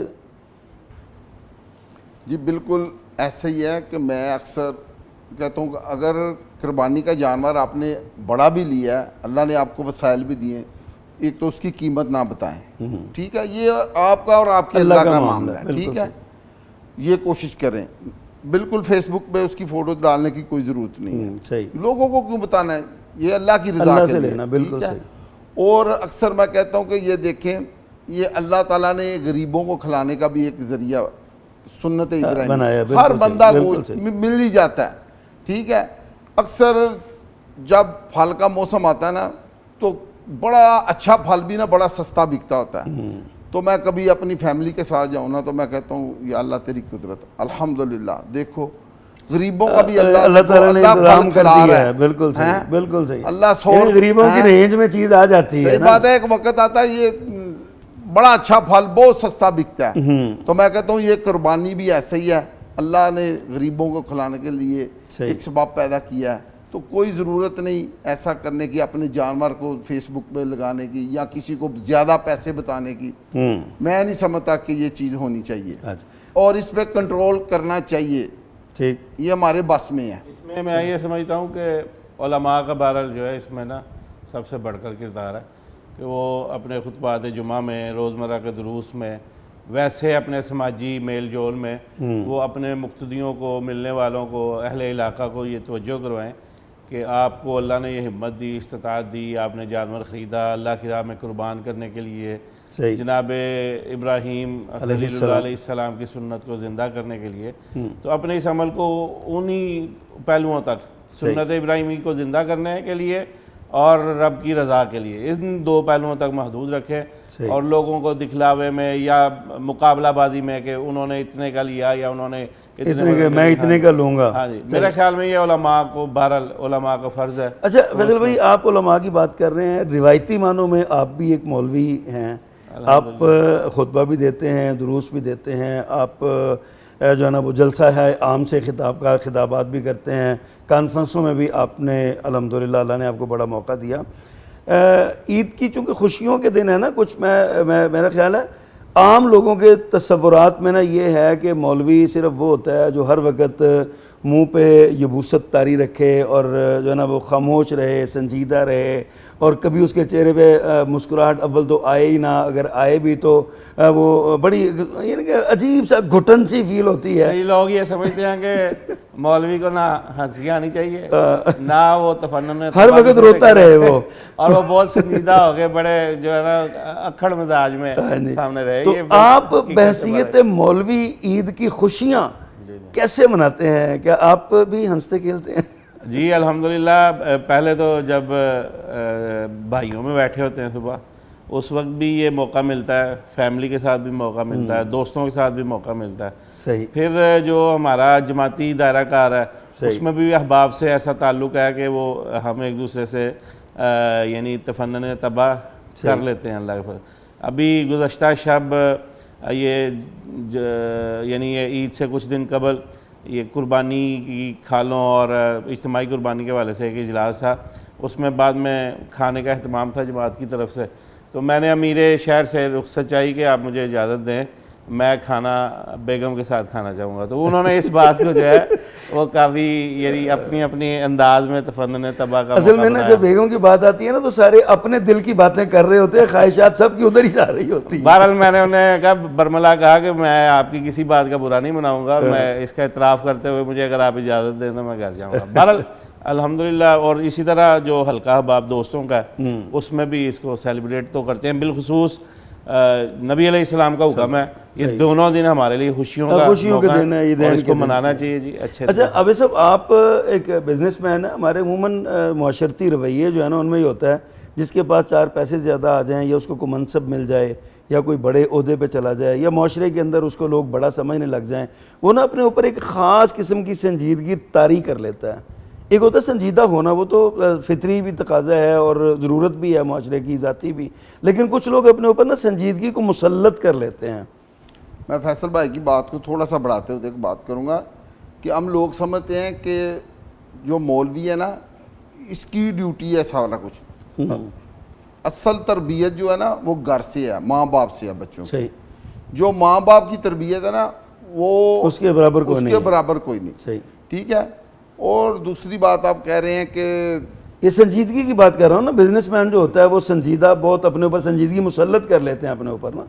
Speaker 3: جی بالکل ایسا ہی ہے کہ میں اکثر کہتا ہوں کہ اگر قربانی کا جانور آپ نے بڑا بھی لیا ہے, اللہ نے آپ کو وسائل بھی دیے, ایک تو اس کی قیمت نہ بتائیں, ٹھیک ہے, یہ آپ کا اور آپ کے اللہ کا معاملہ ہے, ٹھیک ہے. یہ کوشش کریں. بالکل فیس بک پہ اس کی فوٹو ڈالنے کی کوئی ضرورت نہیں ہے.
Speaker 2: صحیح,
Speaker 3: لوگوں کو کیوں بتانا ہے, یہ اللہ کی رضا کے لیے,
Speaker 2: بالکل صحیح.
Speaker 3: اور اکثر میں کہتا ہوں کہ یہ دیکھیں, یہ اللہ تعالیٰ نے غریبوں کو کھلانے کا بھی ایک ذریعہ سنت ابراہیم, ہر بندہ گوشت مل ہی جاتا ہے, ٹھیک ہے. اکثر جب پھل کا موسم آتا ہے نا تو بڑا اچھا پھل بھی نا بڑا سستا بکتا ہوتا ہے. تو میں کبھی اپنی فیملی کے ساتھ جاؤں نا تو میں کہتا ہوں یا اللہ تیری قدرت, الحمدللہ دیکھو غریبوں کا بھی اللہ
Speaker 2: تعالیٰ نے انتظام کر دیا ہے. بالکل صحیح, بالکل صحیح.
Speaker 3: اللہ
Speaker 2: غریبوں کی رینج میں چیز آ جاتی ہے.
Speaker 3: صحیح بات ہے, ایک وقت آتا ہے یہ بڑا اچھا پھل بہت سستا بکتا ہے. تو میں کہتا ہوں یہ قربانی بھی ایسا ہی ہے, اللہ نے غریبوں کو کھلانے کے لیے ایک سبب پیدا کیا ہے. تو کوئی ضرورت نہیں ایسا کرنے کی, اپنے جانور کو فیس بک پہ لگانے کی یا کسی کو زیادہ پیسے بتانے کی. میں نہیں سمجھتا کہ یہ چیز ہونی چاہیے, اور اس پہ کنٹرول کرنا چاہیے. ٹھیک, یہ ہمارے بس میں ہے.
Speaker 4: اس میں یہ سمجھتا ہوں کہ علماء کا بہرحال جو ہے اس میں نا سب سے بڑھ کر کردار ہے کہ وہ اپنے خطبات جمعہ میں, روزمرہ کے دروس میں, ویسے اپنے سماجی میل جول میں وہ اپنے مقتدیوں کو, ملنے والوں کو, اہل علاقہ کو یہ توجہ کروائیں کہ آپ کو اللہ نے یہ ہمت دی, استطاعت دی, آپ نے جانور خریدا اللہ کی راہ میں قربان کرنے کے لیے, جناب ابراہیم خلیل اللہ علیہ السلام کی سنت کو زندہ کرنے کے لیے. تو اپنے اس عمل کو انہی پہلوؤں تک, سنت ابراہیمی کو زندہ کرنے کے لیے اور رب کی رضا کے لیے, ان 2 پہلوؤں تک محدود رکھیں. اور لوگوں کو دکھلاوے میں یا مقابلہ بازی میں کہ انہوں نے اتنے کا لیا یا انہوں نے
Speaker 2: میں اتنے کا لوں گا.
Speaker 4: ہاں جی, میرے خیال میں یہ علماء کو, بہرحال علماء کا فرض ہے.
Speaker 2: اچھا فیصل بھائی, آپ علماء کی بات کر رہے ہیں, روایتی معنوں میں آپ بھی ایک مولوی ہیں, آپ خطبہ بھی دیتے ہیں, دروس بھی دیتے ہیں, آپ جو ہے نا وہ جلسہ ہے عام سے خطابات بھی کرتے ہیں, کانفرنسوں میں بھی آپ نے الحمدللہ اللہ نے آپ کو بڑا موقع دیا. عید کی چونکہ خوشیوں کے دن ہے نا, کچھ میرا خیال ہے عام لوگوں کے تصورات میں نا یہ ہے کہ مولوی صرف وہ ہوتا ہے جو ہر وقت منہ پہ یبوست طاری رکھے اور جو ہے نا وہ خاموش رہے، سنجیدہ رہے، اور کبھی اس کے چہرے پہ مسکراہٹ اول تو آئے ہی نہ، اگر آئے بھی تو وہ بڑی یعنی کہ عجیب سا گھٹن سی فیل ہوتی ہے.
Speaker 4: کئی لوگ یہ سمجھتے ہیں کہ مولوی کو نہ ہنسی آنی چاہیے نہ وہ تفنن
Speaker 2: ہر وقت روتا رہے وہ
Speaker 4: اور وہ بہت سنجیدہ ہو کے بڑے جو ہے نا اکھڑ مزاج میں سامنے رہے.
Speaker 2: تو آپ بحیثیت مولوی عید کی خوشیاں کیسے مناتے ہیں؟ کیا آپ بھی ہنستے کھیلتے ہیں؟
Speaker 4: جی الحمدللہ. پہلے تو جب بھائیوں میں بیٹھے ہوتے ہیں صبح، اس وقت بھی یہ موقع ملتا ہے، فیملی کے ساتھ بھی موقع ملتا ہے، دوستوں کے ساتھ بھی موقع ملتا ہے.
Speaker 2: صحیح.
Speaker 4: پھر جو ہمارا جماعتی دائرہ کار ہے اس میں بھی احباب سے ایسا تعلق ہے کہ وہ ہم ایک دوسرے سے یعنی تفنن طبع کر لیتے ہیں. اللہ کے ابھی گزشتہ شب یہ یعنی یہ عید سے کچھ دن قبل یہ قربانی کی کھالوں اور اجتماعی قربانی کے حوالے سے ایک اجلاس تھا. اس میں بعد میں کھانے کا اہتمام تھا جماعت کی طرف سے، تو میں نے امیر شہر سے رخصت چاہی کہ آپ مجھے اجازت دیں، میں کھانا بیگم کے ساتھ کھانا چاہوں گا. تو انہوں نے اس بات کو جو ہے وہ کافی یعنی اپنی اپنی انداز میں تفنن طبع کا
Speaker 2: اصل میں نا جب بیگم کی بات آتی ہے نا تو سارے اپنے دل کی باتیں کر رہے ہوتے ہیں، خواہشات سب کی ادھر ہی جا رہی ہوتی ہیں.
Speaker 4: بہرحال میں نے انہیں کہا برملا کہا کہ میں آپ کی کسی بات کا برا نہیں مناؤں گا، میں اس کا اعتراف کرتے ہوئے مجھے اگر آپ اجازت دیں تو میں گھر جاؤں گا. بہرحال الحمدللہ. اور اسی طرح جو حلقہ احباب دوستوں کا ہے اس میں بھی اس کو سیلیبریٹ تو کرتے ہیں. بالخصوص نبی علیہ السلام کا حکم ہے، یہ دونوں دن ہمارے لیے خوشیوں
Speaker 2: کے دن ہے، عیدین
Speaker 4: اور اس کو منانا چاہیے. جی اچھا.
Speaker 2: ابھی صاحب آپ ایک بزنس مین ہیں، ہمارے عموماً معاشرتی رویے جو ہے نا ان میں ہی ہوتا ہے جس کے پاس چار پیسے زیادہ آ جائیں یا اس کو کوئی منصب مل جائے یا کوئی بڑے عہدے پہ چلا جائے یا معاشرے کے اندر اس کو لوگ بڑا سمجھنے لگ جائیں، وہ نا اپنے اوپر ایک خاص قسم کی سنجیدگی طاری کر لیتا ہے. ایک ہوتا ہے سنجیدہ ہونا، وہ تو فطری بھی تقاضا ہے اور ضرورت بھی ہے معاشرے کی، ذاتی بھی، لیکن کچھ لوگ اپنے اوپر نا سنجیدگی کو مسلط کر لیتے ہیں.
Speaker 3: میں فیصل بھائی کی بات کو تھوڑا سا بڑھاتے ہوئے ایک بات کروں گا کہ ہم لوگ سمجھتے ہیں کہ جو مولوی ہے نا اس کی ڈیوٹی ہے سارا کچھ. اصل تربیت جو ہے نا وہ گھر سے ہے، ماں باپ سے ہے بچوں کی. جو ماں باپ کی تربیت ہے نا وہ
Speaker 2: اس کے برابر
Speaker 3: کوئی نہیں. ٹھیک ہے. اور دوسری بات آپ کہہ رہے ہیں کہ
Speaker 2: یہ سنجیدگی کی بات کر رہا ہوں نا، بزنس مین جو ہوتا ہے وہ سنجیدہ بہت اپنے اوپر سنجیدگی مسلط کر لیتے ہیں اپنے اوپر نا،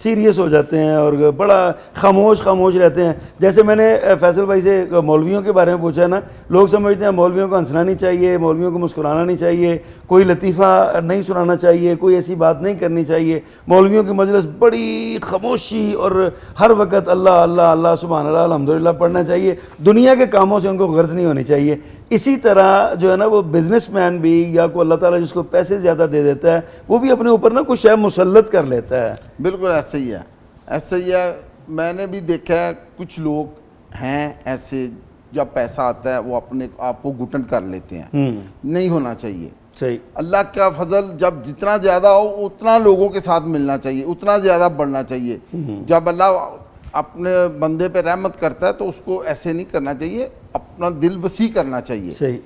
Speaker 2: سیریس ہو جاتے ہیں اور بڑا خاموش رہتے ہیں. جیسے میں نے فیصل بھائی سے مولویوں کے بارے میں پوچھا نا، لوگ سمجھتے ہیں مولویوں کو ہنسنا نہیں چاہیے، مولویوں کو مسکرانا نہیں چاہیے، کوئی لطیفہ نہیں سنانا چاہیے، کوئی ایسی بات نہیں کرنی چاہیے. مولویوں کی مجلس بڑی خاموشی اور ہر وقت اللہ اللہ اللہ سبحان اللہ الحمدللہ پڑھنا چاہیے، دنیا کے کاموں سے ان کو غرض نہیں ہونی چاہیے. اسی طرح جو ہے نا وہ بزنس مین بھی یا کوئی اللہ تعالیٰ جس کو پیسے زیادہ دے دیتا ہے وہ بھی اپنے اوپر نا کچھ شے مسلط کر لیتا ہے.
Speaker 3: بالکل ایسا ہی ہے، ایسا ہی ہے. میں نے بھی دیکھا ہے کچھ لوگ ہیں ایسے، جب پیسہ آتا ہے وہ اپنے آپ کو گھٹن کر لیتے ہیں. نہیں ہونا چاہیے.
Speaker 2: صحیح.
Speaker 3: اللہ کا فضل جب جتنا زیادہ ہو اتنا لوگوں کے ساتھ ملنا چاہیے، اتنا زیادہ بڑھنا چاہیے. جب اللہ اپنے بندے پہ رحمت کرتا ہے تو اس کو ایسے نہیں کرنا چاہیے، اپنا دل وسیع کرنا چاہیے.
Speaker 2: صحیح.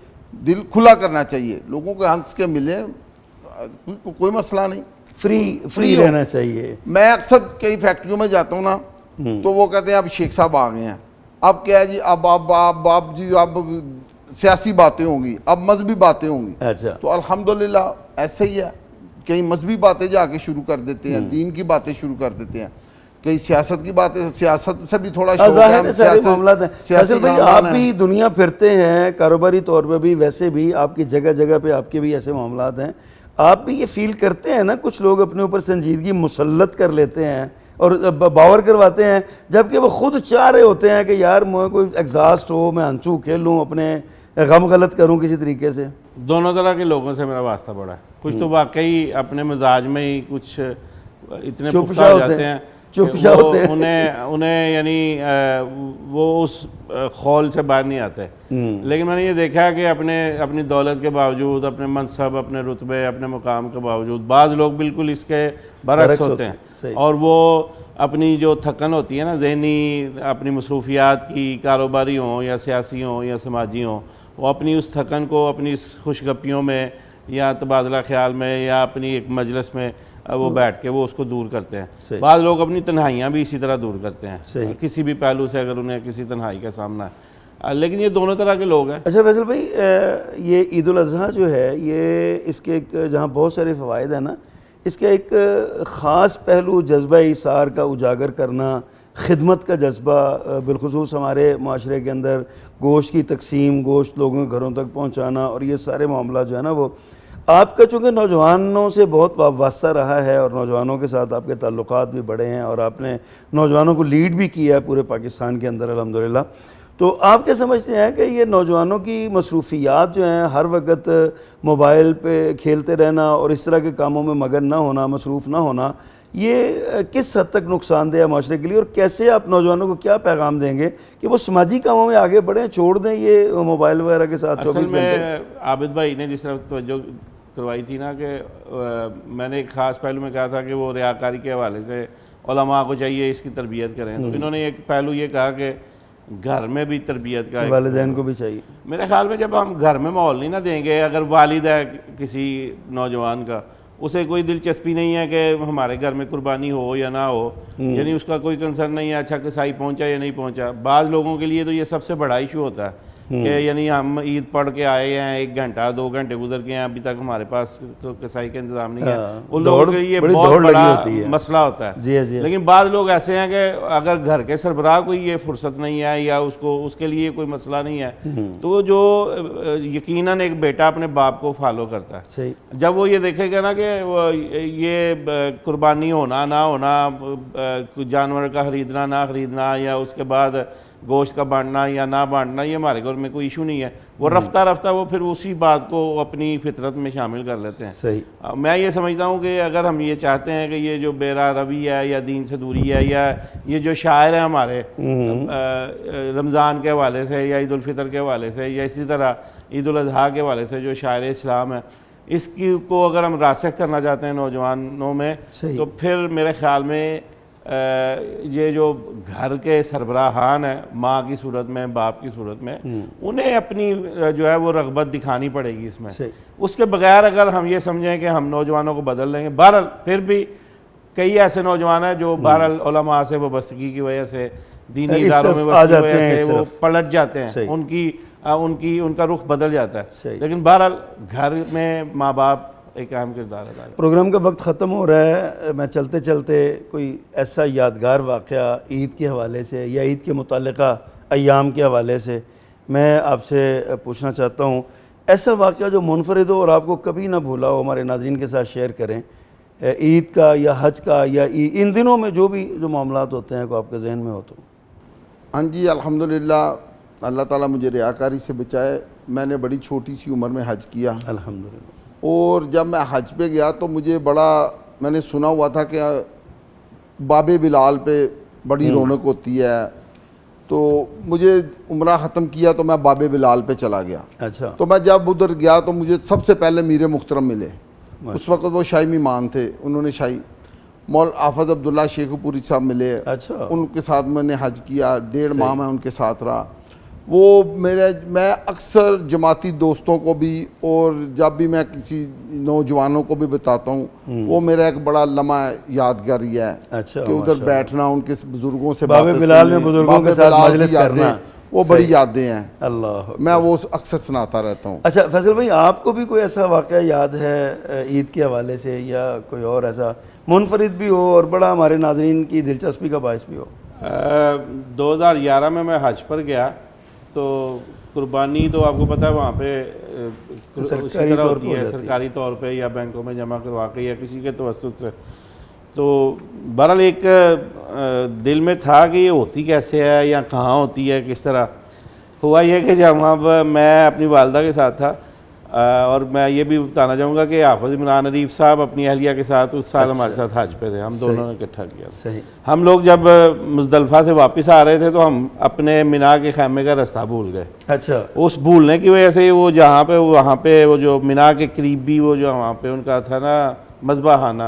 Speaker 3: دل کھلا کرنا چاہیے، لوگوں کو ہنس کے ملے، کوئی مسئلہ نہیں،
Speaker 2: فری رہنا چاہیے.
Speaker 3: میں اکثر کئی فیکٹریوں میں جاتا ہوں نا تو وہ کہتے ہیں اب شیخ صاحب آ گئے ہیں، اب کیا ہے جی اب جی اب سیاسی باتیں ہوں گی، اب مذہبی باتیں ہوں گی.
Speaker 2: اچھا.
Speaker 3: تو الحمدللہ ایسے ہی ہے، کئی مذہبی باتیں جا کے شروع کر دیتے ہیں، دین کی باتیں شروع کر دیتے ہیں، کئی سیاست کی باتیں، سیاست سے بھی تھوڑا شوق ہے.
Speaker 2: سارے معاملات ہیں. فیصل بھائی آپ بھی دنیا پھرتے ہیں کاروباری طور پہ بھی، ویسے بھی آپ کی جگہ جگہ پہ آپ کے بھی ایسے معاملات ہیں، آپ بھی یہ فیل کرتے ہیں نا کچھ لوگ اپنے اوپر سنجیدگی مسلط کر لیتے ہیں اور باور کرواتے ہیں جبکہ وہ خود چاہ رہے ہوتے ہیں کہ یار مجھے کوئی ایگزاسٹ ہو، میں ہنسوں کھیلوں، اپنے غم غلط کروں کسی طریقے سے.
Speaker 4: دونوں طرح کے لوگوں سے میرا واسطہ پڑا ہے. کچھ تو واقعی اپنے مزاج میں ہی کچھ اتنے پختہ ہو جاتے ہیں، انہیں یعنی وہ اس خول سے باہر نہیں آتے. لیکن میں نے یہ دیکھا ہے کہ اپنی دولت کے باوجود، اپنے منصب، اپنے رتبے، اپنے مقام کے باوجود بعض لوگ بالکل اس کے برعکس ہوتے ہیں، اور وہ اپنی جو تھکن ہوتی ہے نا ذہنی، اپنی مصروفیات کی، کاروباری ہوں یا سیاسی ہوں یا سماجی ہوں، وہ اپنی اس تھکن کو اپنی اس خوش گپیوں میں یا تبادلہ خیال میں یا اپنی ایک مجلس میں وہ بیٹھ کے وہ اس کو دور کرتے ہیں.
Speaker 2: صحیح.
Speaker 4: بعض لوگ اپنی تنہائیاں بھی اسی طرح دور کرتے ہیں
Speaker 2: صحیح.
Speaker 4: کسی بھی پہلو سے اگر انہیں کسی تنہائی کا سامنا ہے. لیکن یہ دونوں طرح کے لوگ ہیں.
Speaker 2: اچھا فیصل بھائی، یہ عید الاضحیٰ جو ہے یہ اس کے ایک جہاں بہت سارے فوائد ہیں نا، اس کا ایک خاص پہلو جذبہ ایثار کا اجاگر کرنا، خدمت کا جذبہ، بالخصوص ہمارے معاشرے کے اندر گوشت کی تقسیم، گوشت لوگوں کے گھروں تک پہنچانا، اور یہ سارے معاملات جو ہے نا وہ آپ کا چونکہ نوجوانوں سے بہت وابستہ رہا ہے اور نوجوانوں کے ساتھ آپ کے تعلقات بھی بڑے ہیں اور آپ نے نوجوانوں کو لیڈ بھی کیا ہے پورے پاکستان کے اندر الحمدللہ، تو آپ کیا سمجھتے ہیں کہ یہ نوجوانوں کی مصروفیات جو ہیں، ہر وقت موبائل پہ کھیلتے رہنا اور اس طرح کے کاموں میں مگن نہ ہونا، مصروف نہ ہونا، یہ کس حد تک نقصان دہ ہے معاشرے کے لیے، اور کیسے آپ نوجوانوں کو کیا پیغام دیں گے کہ وہ سماجی کاموں میں آگے بڑھیں، چھوڑ دیں یہ موبائل وغیرہ کے ساتھ 24
Speaker 4: اصل میں عابد بھائی نے جس طرح توجہ کروائی تھی نا، کہ میں نے ایک خاص پہلو میں کہا تھا کہ وہ ریاکاری کے حوالے سے علماء کو چاہیے اس کی تربیت کریں، تو انہوں نے ایک پہلو یہ کہا کہ گھر میں بھی تربیت کا
Speaker 2: والدین کو بھی چاہیے.
Speaker 4: میرے خیال میں جب ہم گھر میں ماحول نہیں نہ دیں گے، اگر والد ہے کسی نوجوان کا، اسے کوئی دلچسپی نہیں ہے کہ ہمارے گھر میں قربانی ہو یا نہ ہو، یعنی اس کا کوئی کنسرن نہیں ہے اچھا کسائی پہنچا یا نہیں پہنچا. بعض لوگوں کے لیے تو یہ سب سے بڑا ایشو ہوتا ہے کہ یعنی ہم عید پڑھ کے آئے ہیں، 1 گھنٹہ 2 گھنٹے گزر گئے ہیں، ابھی تک ہمارے پاس کسائی کا انتظام نہیں ہے. ان لوگوں کے لیے بہت بڑا مسئلہ ہوتا ہے. لیکن بعض لوگ ایسے ہیں کہ اگر گھر کے سربراہ کو یہ فرصت نہیں ہے یا اس کے لیے کوئی مسئلہ نہیں ہے، تو جو یقیناً ایک بیٹا اپنے باپ کو فالو کرتا ہے، جب وہ یہ دیکھے گا نا کہ یہ قربانی ہونا نہ ہونا، جانور کا خریدنا نہ خریدنا، یا اس کے بعد گوشت کا بانٹنا یا نہ بانٹنا، یہ ہمارے گھر میں کوئی ایشو نہیں ہے، وہ رفتہ رفتہ وہ پھر اسی بات کو اپنی فطرت میں شامل کر لیتے ہیں.
Speaker 2: صحیح.
Speaker 4: میں یہ سمجھتا ہوں کہ اگر ہم یہ چاہتے ہیں کہ یہ جو بے راہ روی ہے یا دین سے دوری ہے، یا یہ جو شاعر ہیں ہمارے رمضان کے حوالے سے یا عید الفطر کے حوالے سے یا اسی طرح عید الاضحیٰ کے حوالے سے جو شاعر اسلام ہے، اس کی کو اگر ہم راسخ کرنا چاہتے ہیں نوجوانوں میں، تو پھر میرے خیال میں یہ جو گھر کے سربراہان ہیں، ماں کی صورت میں، باپ کی صورت میں، انہیں اپنی جو ہے وہ رغبت دکھانی پڑے گی اس میں. اس کے بغیر اگر ہم یہ سمجھیں کہ ہم نوجوانوں کو بدل لیں گے، بہرحال پھر بھی کئی ایسے نوجوان ہیں جو بہرحال علماء سے وابستگی کی وجہ سے، دینی اداروں میں وابستگی کی وجہ سے وہ پلٹ جاتے ہیں، ان کا رخ بدل جاتا ہے. لیکن بہرحال گھر میں ماں باپ ایک اہم کردار ادا کرتا ہے.
Speaker 2: پروگرام کا وقت ختم ہو رہا ہے، میں چلتے چلتے کوئی ایسا یادگار واقعہ عید کے حوالے سے یا عید کے متعلقہ ایام کے حوالے سے میں آپ سے پوچھنا چاہتا ہوں، ایسا واقعہ جو منفرد ہو اور آپ کو کبھی نہ بھولا ہو، ہمارے ناظرین کے ساتھ شیئر کریں، عید کا یا حج کا یا ان دنوں میں جو معاملات ہوتے ہیں کو آپ کے ذہن میں ہو تو.
Speaker 3: ہاں جی، الحمدللہ اللہ تعالیٰ مجھے ریاکاری سے بچائے. میں نے بڑی چھوٹی سی عمر میں حج کیا
Speaker 2: الحمدللہ،
Speaker 3: اور جب میں حج پہ گیا تو مجھے میں نے سنا ہوا تھا کہ باب بلال پہ بڑی رونق ہوتی ہے، تو مجھے عمرہ ختم کیا تو میں باب بلال پہ چلا گیا.
Speaker 2: اچھا.
Speaker 3: تو میں جب ادھر گیا تو مجھے سب سے پہلے میر محترم ملے. اس وقت وہ شاہی مہمان تھے، انہوں نے شاہی حافظ عبداللہ شیخ پوری صاحب ملے.
Speaker 2: اچھا.
Speaker 3: ان کے ساتھ میں نے حج کیا، 1.5 ماہ میں ان کے ساتھ رہا. وہ میں اکثر جماعتی دوستوں کو بھی اور جب بھی میں کسی نوجوانوں کو بھی بتاتا ہوں، وہ میرا ایک بڑا لمحہ یادگاری ہے کہ ادھر بیٹھنا، ان کے بزرگوں سے
Speaker 2: باب بلال میں بزرگوں کے ساتھ مجلس کرنا،
Speaker 3: وہ بڑی یادیں ہیں.
Speaker 2: اللہ،
Speaker 3: میں وہ اکثر سناتا رہتا ہوں.
Speaker 2: اچھا فیصل بھائی، آپ کو بھی کوئی ایسا واقعہ یاد ہے عید کے حوالے سے یا کوئی اور ایسا منفرد بھی ہو اور بڑا ہمارے ناظرین کی دلچسپی کا باعث بھی ہو؟
Speaker 4: 2011 میں حج پر گیا تو قربانی تو آپ کو پتہ ہے وہاں پہ اسی طرح ہوتی ہے، سرکاری طور پہ یا بینکوں میں جمع کروا کے یا کسی کے توسط سے. تو بہرحال ایک دل میں تھا کہ یہ ہوتی کیسے ہے یا کہاں ہوتی ہے، کس طرح. ہوا یہ کہ جب وہاں میں اپنی والدہ کے ساتھ تھا، اور میں یہ بھی بتانا چاہوں گا کہ حافظ عمران عریف صاحب اپنی اہلیہ کے ساتھ اس سال ہمارے ساتھ حج پہ تھے، ہم دونوں نے اکٹھا کیا. ہم لوگ جب مزدلفہ سے واپس آ رہے تھے تو ہم اپنے مینا کے خیمے کا رستہ بھول گئے.
Speaker 2: اچھا. اس
Speaker 4: بھولنے کی وجہ سے وہ جہاں پہ وہاں پہ وہ جو مینا کے قریب بھی وہ جو وہاں پہ ان کا تھا نا مذبحانہ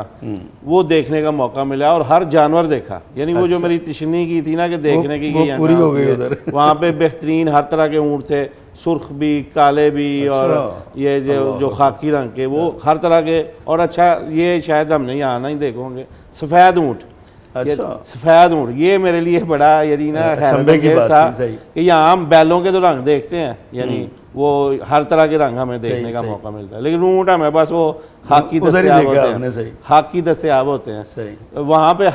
Speaker 4: وہ دیکھنے کا موقع ملا اور ہر جانور دیکھا. یعنی وہ جو میری تشنی کی تھی نا کہ دیکھنے کی
Speaker 2: وہ پوری ہو گئی ادھر.
Speaker 4: وہاں پہ بہترین ہر طرح کے اونٹ تھے, سرخ بھی, کالے بھی, اور یہ جو خاکی رنگ کے, وہ ہر طرح کے. اور اچھا یہ شاید ہم نے یہاں نہیں دیکھو گے, سفید اونٹ. سفید اونٹ یہ میرے لیے بڑا یعنی نا حیرت تھا کہ یہاں ہم بیلوں کے تو رنگ دیکھتے ہیں, یعنی وہ ہر طرح کے رنگ ہمیں دیکھنے کا موقع ملتا ہے, لیکن اونٹ ہمیں بس وہ خاکی دستیاب ہوتے ہیں, خاکی دستیاب ہوتے ہیں. وہاں پہ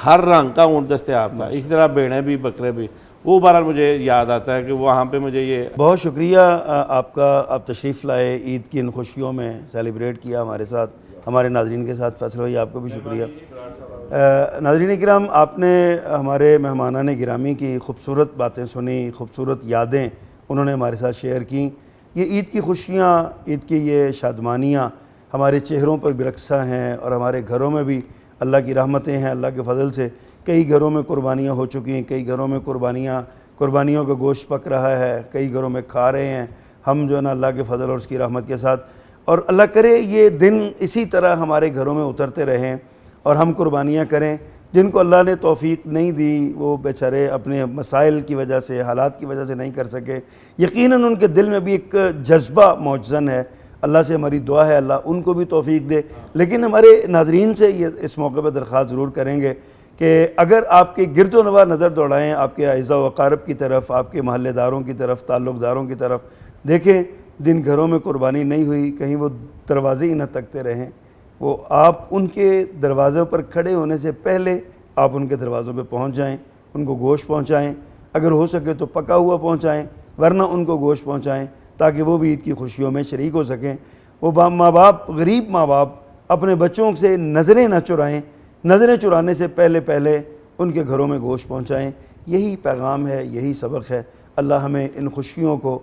Speaker 4: ہر رنگ کا اونٹ دستیاب تھا. اسی طرح بھیڑیں بھی, بکرے بھی. وہ بہرحال مجھے یاد آتا ہے کہ وہاں پہ مجھے یہ.
Speaker 2: بہت شکریہ آپ کا, آپ تشریف لائے, عید کی ان خوشیوں میں سیلیبریٹ کیا ہمارے ساتھ, ہمارے ناظرین کے ساتھ. فیصل بھائی آپ کو بھی شکریہ. ناظرین کرام, آپ نے ہمارے مہمانان گرامی کی خوبصورت باتیں سنی, خوبصورت یادیں انہوں نے ہمارے ساتھ شیئر کیں. یہ عید کی خوشیاں, عید کی یہ شادمانیاں ہمارے چہروں پر بھی رقصہ ہیں, اور ہمارے گھروں میں بھی اللہ کی رحمتیں ہیں. اللہ کے فضل سے کئی گھروں میں قربانیاں ہو چکی ہیں, کئی گھروں میں قربانیوں کا گوشت پک رہا ہے, کئی گھروں میں کھا رہے ہیں ہم جو ہے نا اللہ کے فضل اور اس کی رحمت کے ساتھ. اور اللہ کرے یہ دن اسی طرح ہمارے گھروں میں اترتے رہیں اور ہم قربانیاں کریں. جن کو اللہ نے توفیق نہیں دی, وہ بیچارے اپنے مسائل کی وجہ سے, حالات کی وجہ سے نہیں کر سکے, یقیناً ان کے دل میں بھی ایک جذبہ موجزن ہے. اللہ سے ہماری دعا ہے اللہ ان کو بھی توفیق دے. لیکن ہمارے ناظرین سے یہ اس موقع پہ درخواست ضرور کریں گے کہ اگر آپ کے گرد و نواح نظر دوڑائیں آپ کے اعزاء و اقارب کی طرف, آپ کے محلے داروں کی طرف, تعلق داروں کی طرف, دیکھیں جن گھروں میں قربانی نہیں ہوئی کہیں وہ دروازے ہی نہ تکتے رہیں. وہ آپ ان کے دروازوں پر کھڑے ہونے سے پہلے آپ ان کے دروازوں پہ پہنچ جائیں, ان کو گوشت پہنچائیں, اگر ہو سکے تو پکا ہوا پہنچائیں, ورنہ ان کو گوشت پہنچائیں تاکہ وہ بھی عید کی خوشیوں میں شریک ہو سکیں. وہ ماں باپ, غریب ماں باپ اپنے بچوں سے نظریں نہ چرائیں, نظریں چرانے سے پہلے ان کے گھروں میں گوشت پہنچائیں. یہی پیغام ہے, یہی سبق ہے. اللہ ہمیں ان خوشیوں کو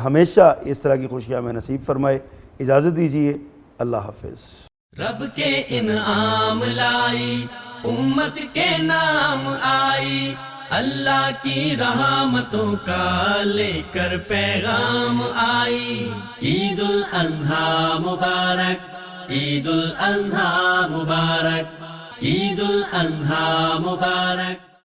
Speaker 2: ہمیشہ اس طرح کی خوشیاں ہمیں نصیب فرمائے. اجازت دیجیے, اللہ حافظ.
Speaker 1: رب کے انعام لائی, امت کے نام آئی, اللہ کی رحمتوں کا لے کر پیغام آئی. عید الاضحیٰ مبارک, عید الاضحیٰ مبارک, عید الاضحیٰ مبارک.